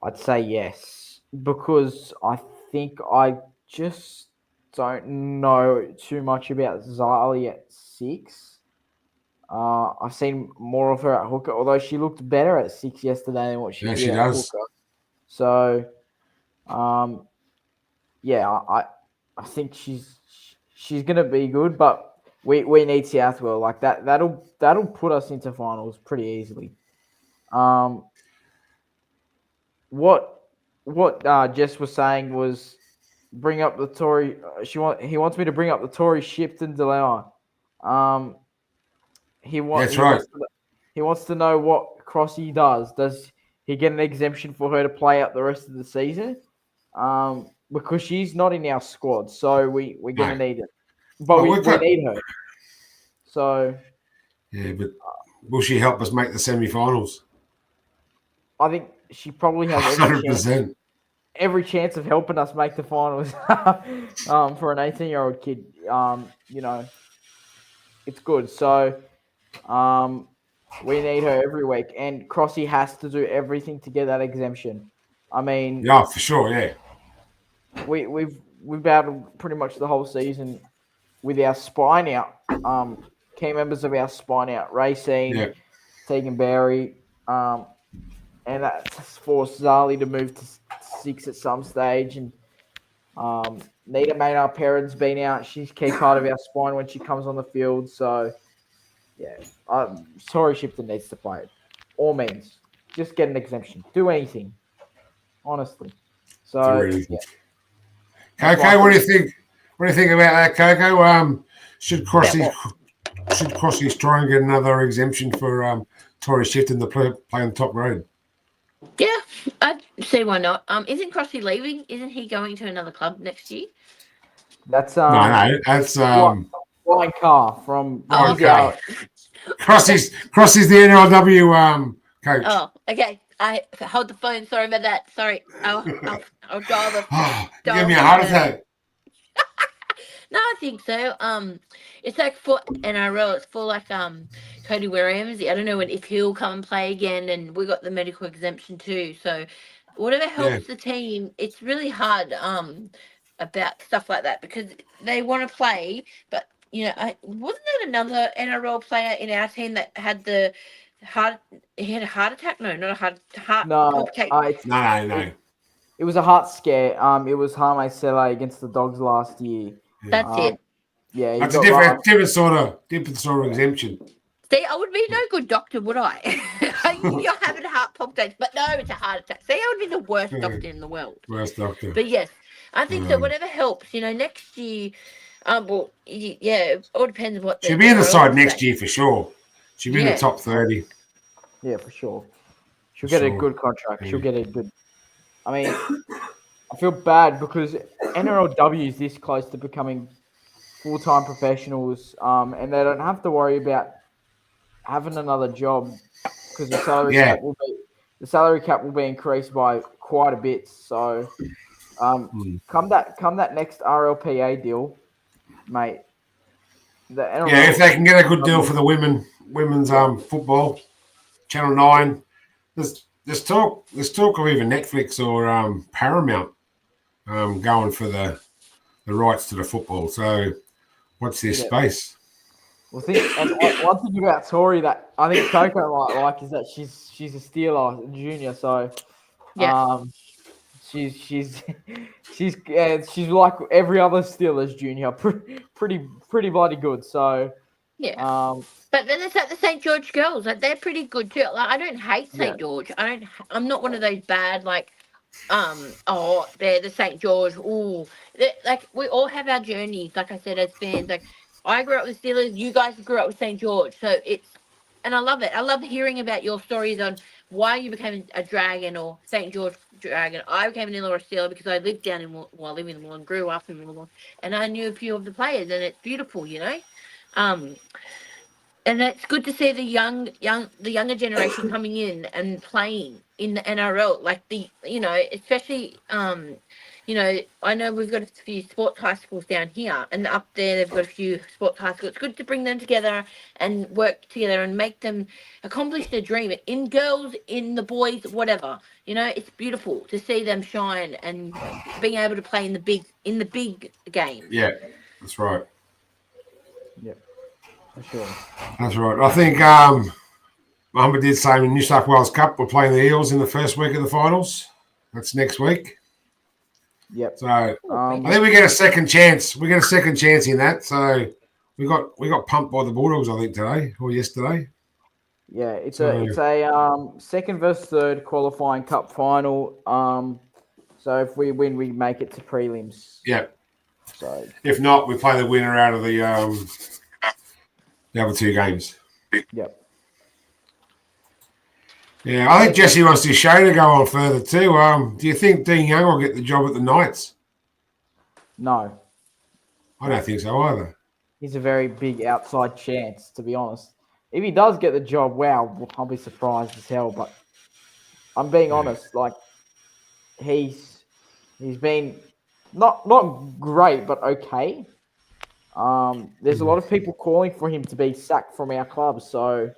I'd say yes, because I think I just don't know too much about Zali at 6. I've seen more of her at hooker, although she looked better at 6 yesterday than what she did at hooker. So, yeah, I think she's gonna be good, but we need Southwell like that. That'll put us into finals pretty easily. What Jess was saying was bring up the Tory. He wants me to bring up the Tory Shipton dilemma. He wants to know what Crossy does. Does he get an exemption for her to play out the rest of the season? Because she's not in our squad, so we're gonna need it. But we need her. So yeah, but will she help us make the semi-finals? I think she probably has 100%. Every chance of helping us make the finals. For an 18-year-old kid, it's good. So we need her every week, and Crossy has to do everything to get that exemption. I mean, yeah, for sure, yeah. We've battled pretty much the whole season with our spine out. Key members of our spine out: Racine, Tegan Berry, and that's forced Zali to move to 6 at some stage. And Nita Maynard Perrin's been out. She's key part of our spine when she comes on the field. So, yeah, Tory Shipton needs to play it. All means, just get an exemption. Do anything, honestly. So, yeah. Coco, what do you think? What do you think about that, Coco? Should Crossy try and get another exemption for Tory Shipton to play on top grade? Yeah, I'd see why not. Isn't Crossy leaving? Isn't he going to another club next year? That's no, that's Ryan Carr from. Okay. Crossy's the NRW coach. Oh, okay. I hold the phone. Sorry about that. Sorry. I'll dial the. Give me a heart attack. No, I think so. It's like for NRL. It's for like Cody Ramsey. I don't know if he'll come and play again, and we got the medical exemption too. So whatever helps the team. It's really hard about stuff like that because they want to play, but wasn't there another NRL player in our team that had the heart? He had a heart attack. No, not a heart. No. It was a heart scare. It was Harmay Sele against the Dogs last year. That's it. Yeah, that's a different sort of exemption. See, I would be no good doctor, would I? You're having heart palpitations, but no, it's a heart attack. See, I would be the worst doctor in the world. Worst doctor. But yes, I think so. Whatever helps, next year. Well, yeah, it all depends on what. She'll be in the side next year for sure. She'll be in the top 30. Yeah, for sure. She'll get a Sure. good contract. Yeah. She'll get a good. I mean, I feel bad because NRLW is this close to becoming full-time professionals, and they don't have to worry about having another job because the salary Yeah. cap will be increased by quite a bit. So, come that next RLPA deal, mate. The NRL, Yeah, if they can get a good deal for the women's football, Channel 9. There's talk of even Netflix or Paramount going for the rights to the football. So what's their space? Well, one thing about Tori that I think Coco might like is that she's a Steeler junior, so she's like every other Steelers junior, pretty bloody good. So But then there's like the St. George girls, like they're pretty good too. Like I don't hate St. George. I'm not one of those bad like, they're the St. George. Ooh, like we all have our journeys. Like I said, as fans, like I grew up with Steelers. You guys grew up with St. George, so and I love it. I love hearing about your stories on why you became a Dragon or St. George Dragon. I became an Illawarra Steeler because I lived down I live in Wollongong, grew up in Wollongong, and I knew a few of the players, and it's beautiful, you know. And it's good to see the younger generation coming in and playing in the NRL, like especially I know we've got a few sports high schools down here, and up there they've got a few sports high schools. It's good to bring them together and work together and make them accomplish their dream. In girls, in the boys, whatever. It's beautiful to see them shine and being able to play in the big game. Yeah, that's right. Yeah, for sure. That's right. I think Mohammed did say in New South Wales Cup, we're playing the Eels in the first week of the finals. That's next week. Yep. So I think we get a second chance. We get a second chance in that. So we got pumped by the Bulldogs, I think, today or yesterday. Yeah, it's a second versus third qualifying cup final. So if we win, we make it to prelims. Yeah. So if not, we play the winner out of the other two games. Yep. Yeah, I think Jesse wants his show to go on further too. Do you think Dean Young will get the job at the Knights? No. I don't think so either. He's a very big outside chance, to be honest. If he does get the job, wow, I'll be surprised as hell. But I'm being honest, like he's been not great, but okay. There's a lot of people calling for him to be sacked from our club, so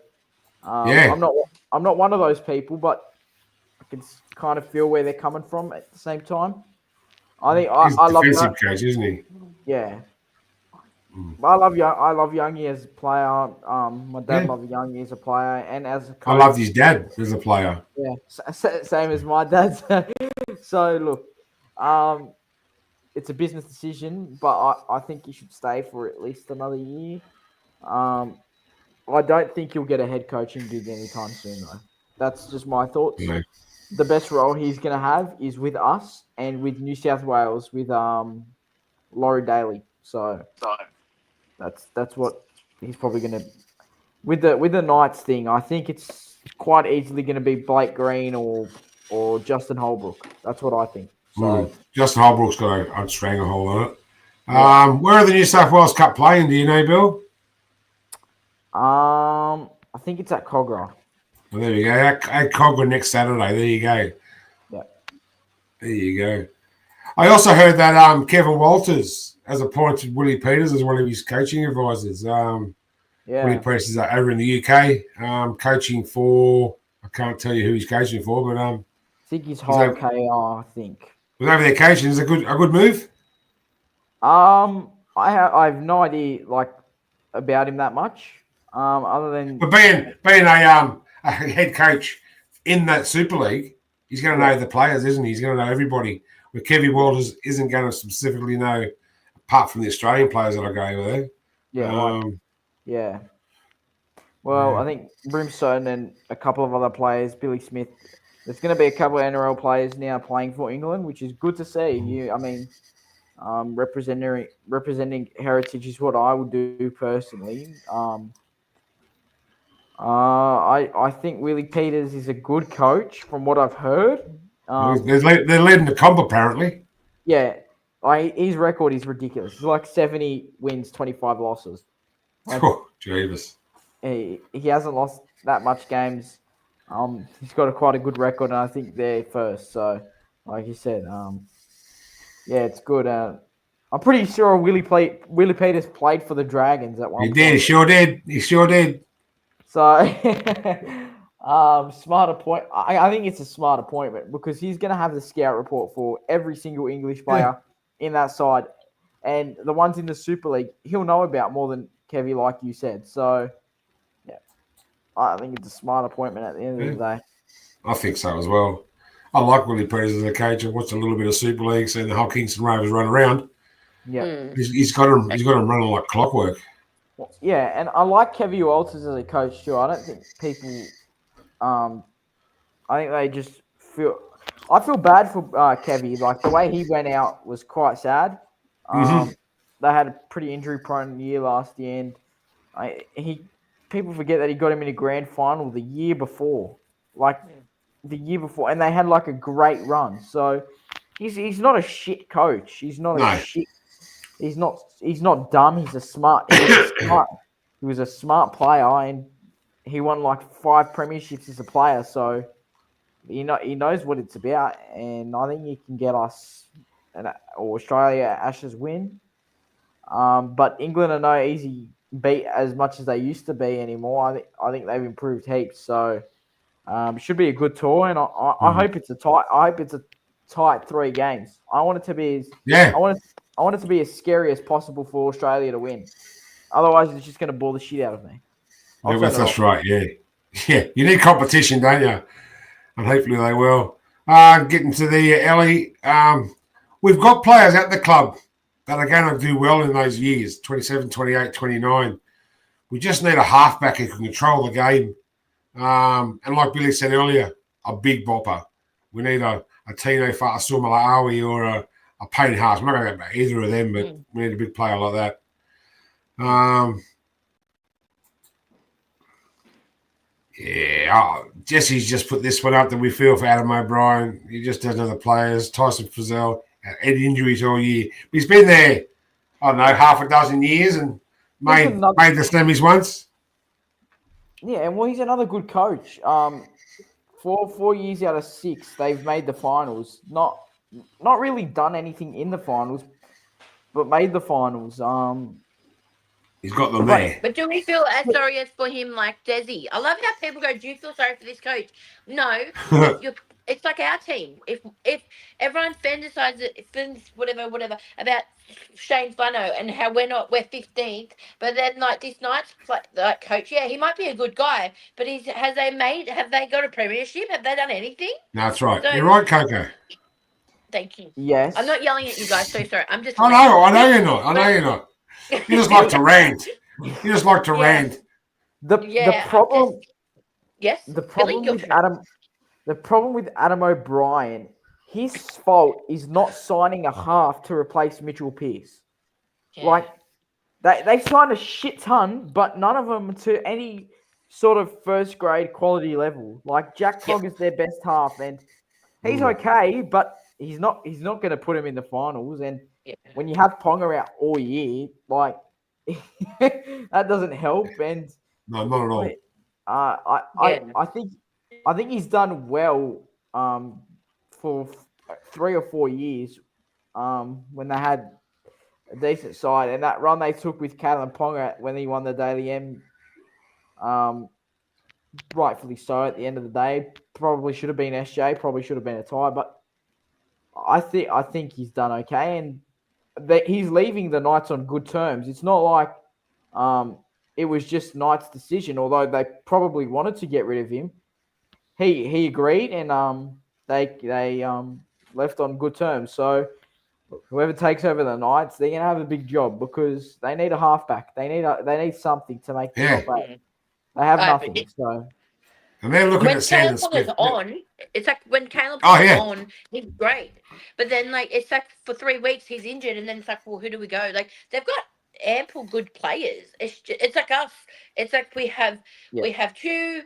I'm not one of those people, but I can kind of feel where they're coming from at the same time. I think He's I a love defensive coach, isn't he? Yeah. I love Youngie as a player. My dad loved Youngie as a player and as a coach. I loved his dad as a player. Yeah, same as my dad. So look, it's a business decision, but I think he should stay for at least another year. I don't think he'll get a head coaching gig anytime soon, though. That's just my thoughts. No. The best role he's going to have is with us and with New South Wales with Laurie Daly. So that's what he's probably going to. With the Knights thing, I think it's quite easily going to be Blake Green or Justin Holbrook. That's what I think. So Justin Holbrook's got a stranglehold on it. Where are the New South Wales Cup playing? Do you know, Bill? I think it's at Cogra. Well, there you go. At Cogra next Saturday. There you go. Yeah. There you go. I also heard that Kevin Walters has appointed Willie Peters as one of his coaching advisors. Willie Peters is over in the UK, coaching for. I can't tell you who he's coaching for, but I think he's Hull KR. I think was over there coaching. Is a good move. I have no idea about him that much. Other than being a head coach in that Super League, he's going to know the players, isn't he? He's going to know everybody. Where Kevin Walters isn't going to specifically know, apart from the Australian players that I go over there. Yeah. Well, I think Brimstone and a couple of other players, Billy Smith. There's going to be a couple of NRL players now playing for England, which is good to see. Representing heritage is what I would do personally. I think Willie Peters is a good coach from what I've heard. They're leading the comp apparently. Yeah, his record is ridiculous. It's like 70 wins, 25 losses. Like, Oh, Jesus. he hasn't lost that much games. He's got quite a good record, and I think they're first. So, like you said, yeah, it's good. I'm pretty sure Willie Peters played for the Dragons at one He point. did. He sure did. He sure did. So, smart point. I think it's a smart appointment because he's going to have the scout report for every single English player in that side, and the ones in the Super League he'll know about more than Kevy, like you said. So, yeah, I think it's a smart appointment at the end of the day. I think so as well. I like Willie Peters as a coach. I watched a little bit of Super League, seen the whole Kingston Rovers run around. Yeah, he's got him running like clockwork. Yeah, and I like Kevy Walters as a coach too. I don't think people, I think they just feel. I feel bad for Kevy. Like the way he went out was quite sad. They had a pretty injury-prone year last year, and people forget that he got him in a grand final the year before, and they had like a great run. So he's not a shit coach. He's not a shit. He's not dumb. He was a smart player, and he won like 5 premierships as a player. So he knows what it's about, and I think he can get us or Australia Ashes win. But England are no easy beat as much as they used to be anymore. I think they've improved heaps. So it should be a good tour, and I hope it's a tight. I hope it's a tight 3 games. I want it to be I want it to be as scary as possible for Australia to win. Otherwise, it's just going to bore the shit out of me. That's right. Yeah. You need competition, don't you? And hopefully they will. Getting to the Ellie, we've got players at the club that are going to do well in those years, 27, 28, 29. We just need a halfback who can control the game. And like Billy said earlier, a big bopper. We need a Tino Fa'asumalawi or a Payne Haas. I'm not going to get either of them, but we need a big player like that. Jesse's just put this one up that we feel for Adam O'Brien. He just doesn't have the players. Tyson Frizzell had injuries all year. He's been there, I don't know, half a dozen years and made the semis once. Yeah, and he's another good coach. 4 years out of 6, they've made the finals. Not really done anything in the finals, but made the finals. He's got them there. But do we feel as sorry as for him like Desi? I love how people go, do you feel sorry for this coach? No. It's like our team. If everyone fantasises whatever about Shane Flano and how we're 15th, but then like this night's like coach, yeah, he might be a good guy, but have they got a premiership? Have they done anything? No, that's right. So, you're right, Coco. Thank you. Yes. I'm not yelling at you guys, so sorry. I'm just I know you're not. You just like to rant. You just like to rant. The problem with Adam O'Brien, his fault is not signing a half to replace Mitchell Pearce. Yeah. Like they signed a shit ton, but none of them to any sort of first grade quality level. Like Jack Cog is their best half, and he's okay, but he's not going to put him in the finals. And when you have Ponga out all year, like that doesn't help. And no, not at all. I think he's done well for 3 or 4 years when they had a decent side, and that run they took with Callum Ponga when he won the Daily M, rightfully so at the end of the day, probably should have been SJ, probably should have been a tie, but I think he's done okay, and he's leaving the Knights on good terms. It's not like it was just Knights' decision, although they probably wanted to get rid of him. He agreed, and they left on good terms. So whoever takes over the Knights, they're gonna have a big job because they need a halfback. They need something to make the top 8. They have nothing. So. And they're looking at Sandon Smith. It's like when Caleb on, he's great. But then, like, it's like for 3 weeks he's injured, and then it's like, well, who do we go? Like, they've got ample good players. It's like us. It's like we have two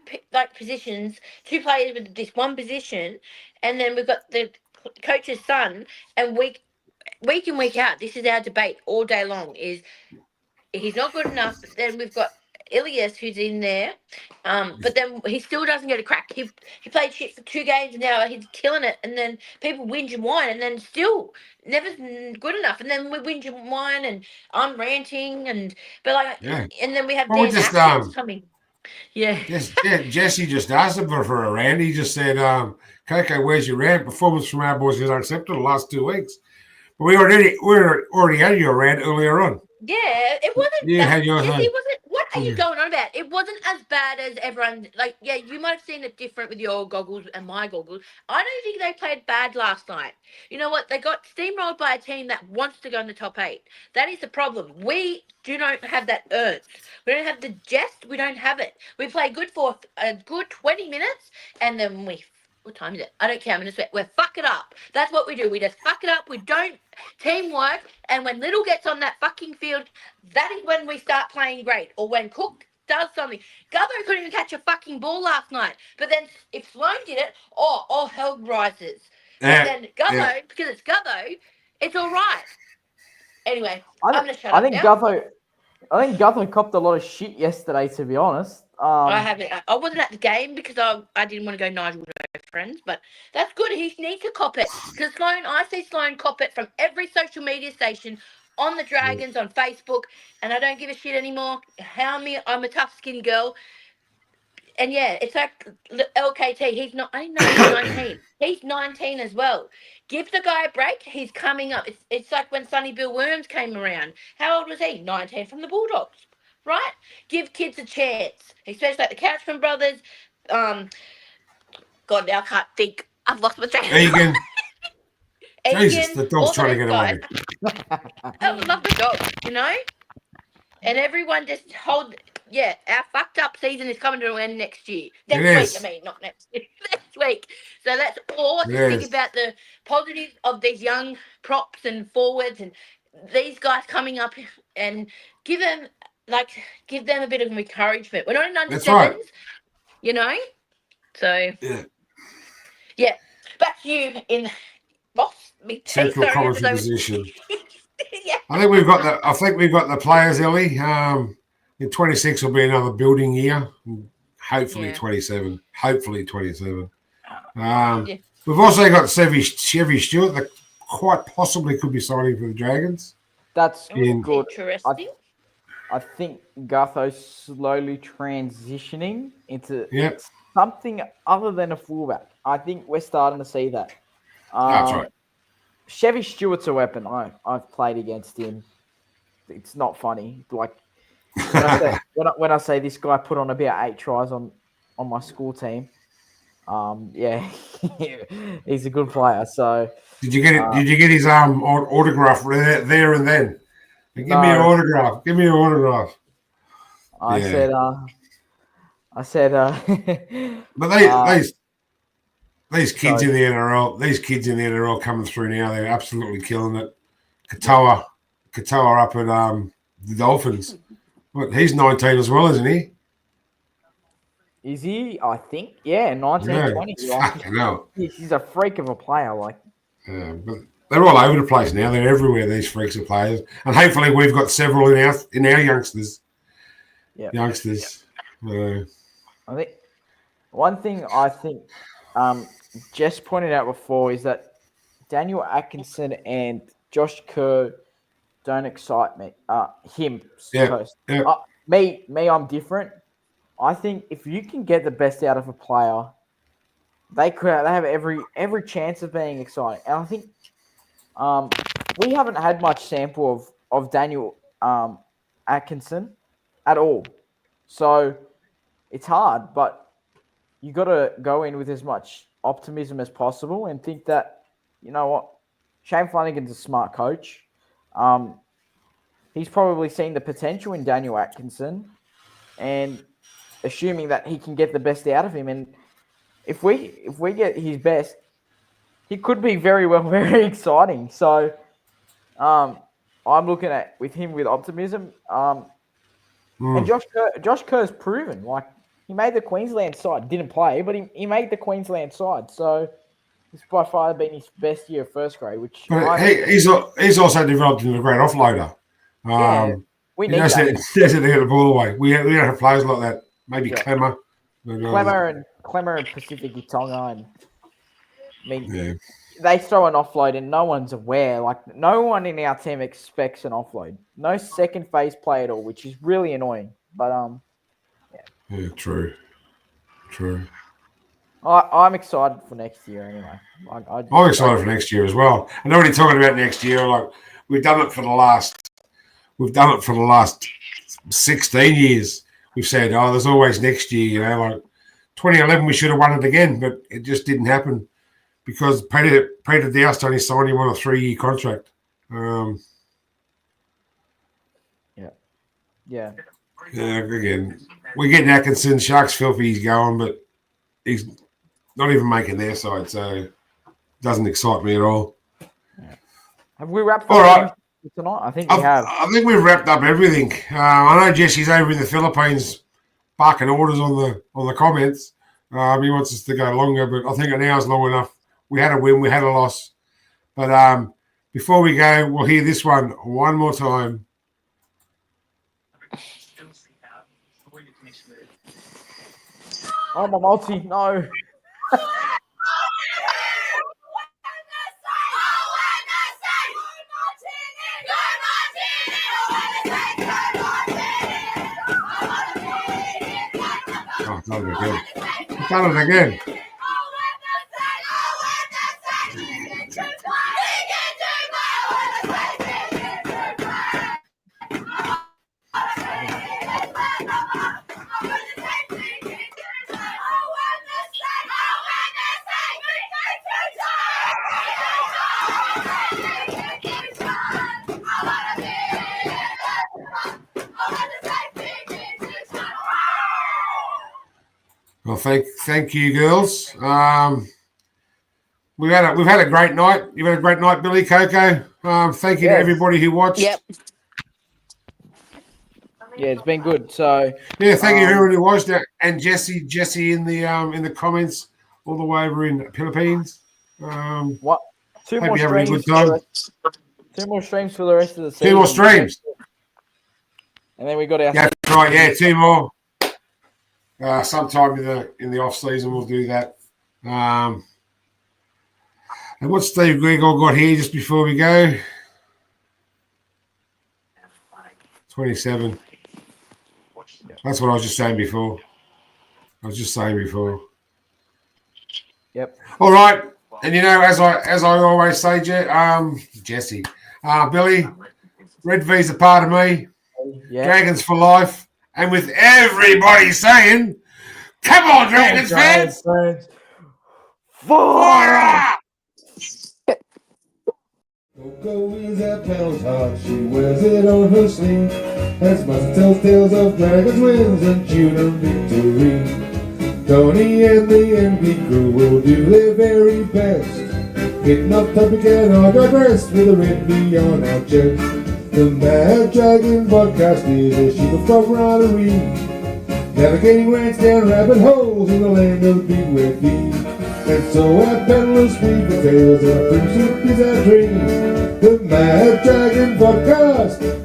positions, two players with this one position, and then we've got the coach's son, and week in, week out, this is our debate all day long. Is he's not good enough? But then we've got Ilias who's in there, but then he still doesn't get a crack. He played shit for 2 games now. He's killing it, and then people whinge and whine, and then still never good enough. And then we whinge and whine, and I'm ranting, and then we have Well, Dan just, Atkins coming. Yeah. Jesse just asked him for a rant. He just said, Coco, where's your rant? Performance from our boys is unacceptable the last 2 weeks. But we already had your rant earlier on. Yeah, it wasn't. Yeah, had yours on. It wasn't. What are you going on about? It wasn't as bad as everyone. Like, yeah, you might have seen it different with your goggles and my goggles. I don't think they played bad last night. You know what? They got steamrolled by a team that wants to go in the top 8. That is the problem. We do not have that urge. We don't have the jest. We don't have it. We play good for a good 20 minutes, and then what time is it? I don't care. I'm going to sweat. We fuck it up. That's what we do. We just fuck it up. We don't teamwork. And when Little gets on that fucking field, that is when we start playing great. Or when Cook does something. Gubbo couldn't even catch a fucking ball last night. But then if Sloan did it, all hell rises. And then Gubbo, because it's Gubbo, it's all right. Anyway, I'm going to shut up now. I think Gutho copped a lot of shit yesterday, to be honest. I haven't. I wasn't at the game because I didn't want to go Nigel no friends, but that's good. He needs to cop it because I see Sloan cop it from every social media station on the Dragons on Facebook, and I don't give a shit anymore. I'm a tough skinny girl, and yeah, it's like LKT. He's not. I know he's 19. He's 19 as well. Give the guy a break. He's coming up. It's like when Sonny Bill Worms came around. How old was he? 19 from the Bulldogs. Right? Give kids a chance, especially like the Couchman brothers. God, now I can't think. I've lost my train. Egan. Jesus, the dog's trying to get away. I love the dog, you know? And everyone just our fucked up season is coming to an end next year. Next week, not next year. Next week. So that's all I can think about the positives of these young props and forwards and these guys coming up and give them a bit of encouragement. We're not in under sevens, you know? So, yeah. Back to you in boss. Central commentary position. I think we've got the players, Ellie. In 26 will be another building year. Hopefully 27. Hopefully 27. We've also got Chevy Stewart that quite possibly could be signing for the Dragons. That's good. Interesting. I think Gutho's slowly transitioning into Yep. something other than a fullback. I think we're starting to see that. That's right. Chevy Stewart's a weapon. I've played against him. It's not funny. Like when I say this guy put on about 8 tries on my school team. Yeah, he's a good player. So did you get it? Did you get his autograph there and then? Give me an autograph. Give me an autograph. I said. But these kids in the NRL, coming through now, they're absolutely killing it. Katoa up at the Dolphins. What, he's 19 as well, isn't he? Is he? I think. Yeah, 19, 20. No. He's a freak of a player. Like. But they're all over the place now. They're everywhere, these freaks of players. And hopefully we've got several in our youngsters. Yeah. Youngsters. I think one thing Jess pointed out before is that Daniel Atkinson and Josh Kerr don't excite me. Him. Me, I'm different. I think if you can get the best out of a player, they have every chance of being exciting. And I think we haven't had much sample of Daniel Atkinson at all. So it's hard, but you got to go in with as much optimism as possible and think that, you know what, Shane Flanagan's a smart coach. He's probably seen the potential in Daniel Atkinson and assuming that he can get the best out of him. And if we get his best, he could be very well, very exciting. So I'm looking at with him with optimism. And Josh Kerr's proven, like, he made the Queensland side. Didn't play, but he made the Queensland side. So it's by far been his best year of first grade, which But he's also developed into a great offloader. We need that's that. it to get the ball away. We don't have players like that. Maybe Clemmer. Clemmer and Pacific Itonga, and I mean, they throw an offload and no one's aware. Like, no one in our team expects an offload. No second phase play at all, which is really annoying. But yeah, true. I'm excited for next year anyway. I'm excited for next year as well. And already talking about next year, like we've done it for the last 16 years. We've said, oh, there's always next year, you know, like 2011 we should have won it again, but it just didn't happen because Peter Doust only signed him on a 3-year contract. Yeah. Again, we're getting Atkinson. Sharks filthy he's going, but he's not even making their side, so it doesn't excite me at all. Have we wrapped all right tonight? I think we have. I think we've wrapped up everything. I know Jesse's over in the Philippines barking orders on the comments. He wants us to go longer, but I think an hour's long enough. We had a win, we had a loss. But before we go, we'll hear this one more time. Oh, my multi, no. Oh, done it again. Done it again. Well, thank you, girls. We've had a great night. You've had a great night, Billy, Coco. Thank you to everybody who watched. Yep. Yeah, it's been good. So yeah, thank you to everyone who watched it, and Jesse in the comments all the way over in the Philippines. What? Two more streams for the rest of the season. 2 more streams. And then we got our. Yeah, that's right. Yeah, 2 more. Sometime in the off season we'll do that. And what's Steve Gregor got here just before we go? 27. That's what I was just saying before. Yep. All right. And you know, as I always say, Jesse, Billy, Red V's a part of me. Yeah. Dragons for life. And with everybody saying, come on, Dragons fans! Fire! Coco is at Pell's heart, she wears it on her sleeve. As Mustard tells tales of dragons, wins, and tuna victory. Tony and the NP crew will do their very best. Hitting off topic and I digress with a red V on our chest. The Mad Dragon podcast is a sheep of camaraderie, navigating rants down rabbit holes in the land of big wet feet. And so our paddlers speak the tales, and our prince is our dream. The Mad Dragon podcast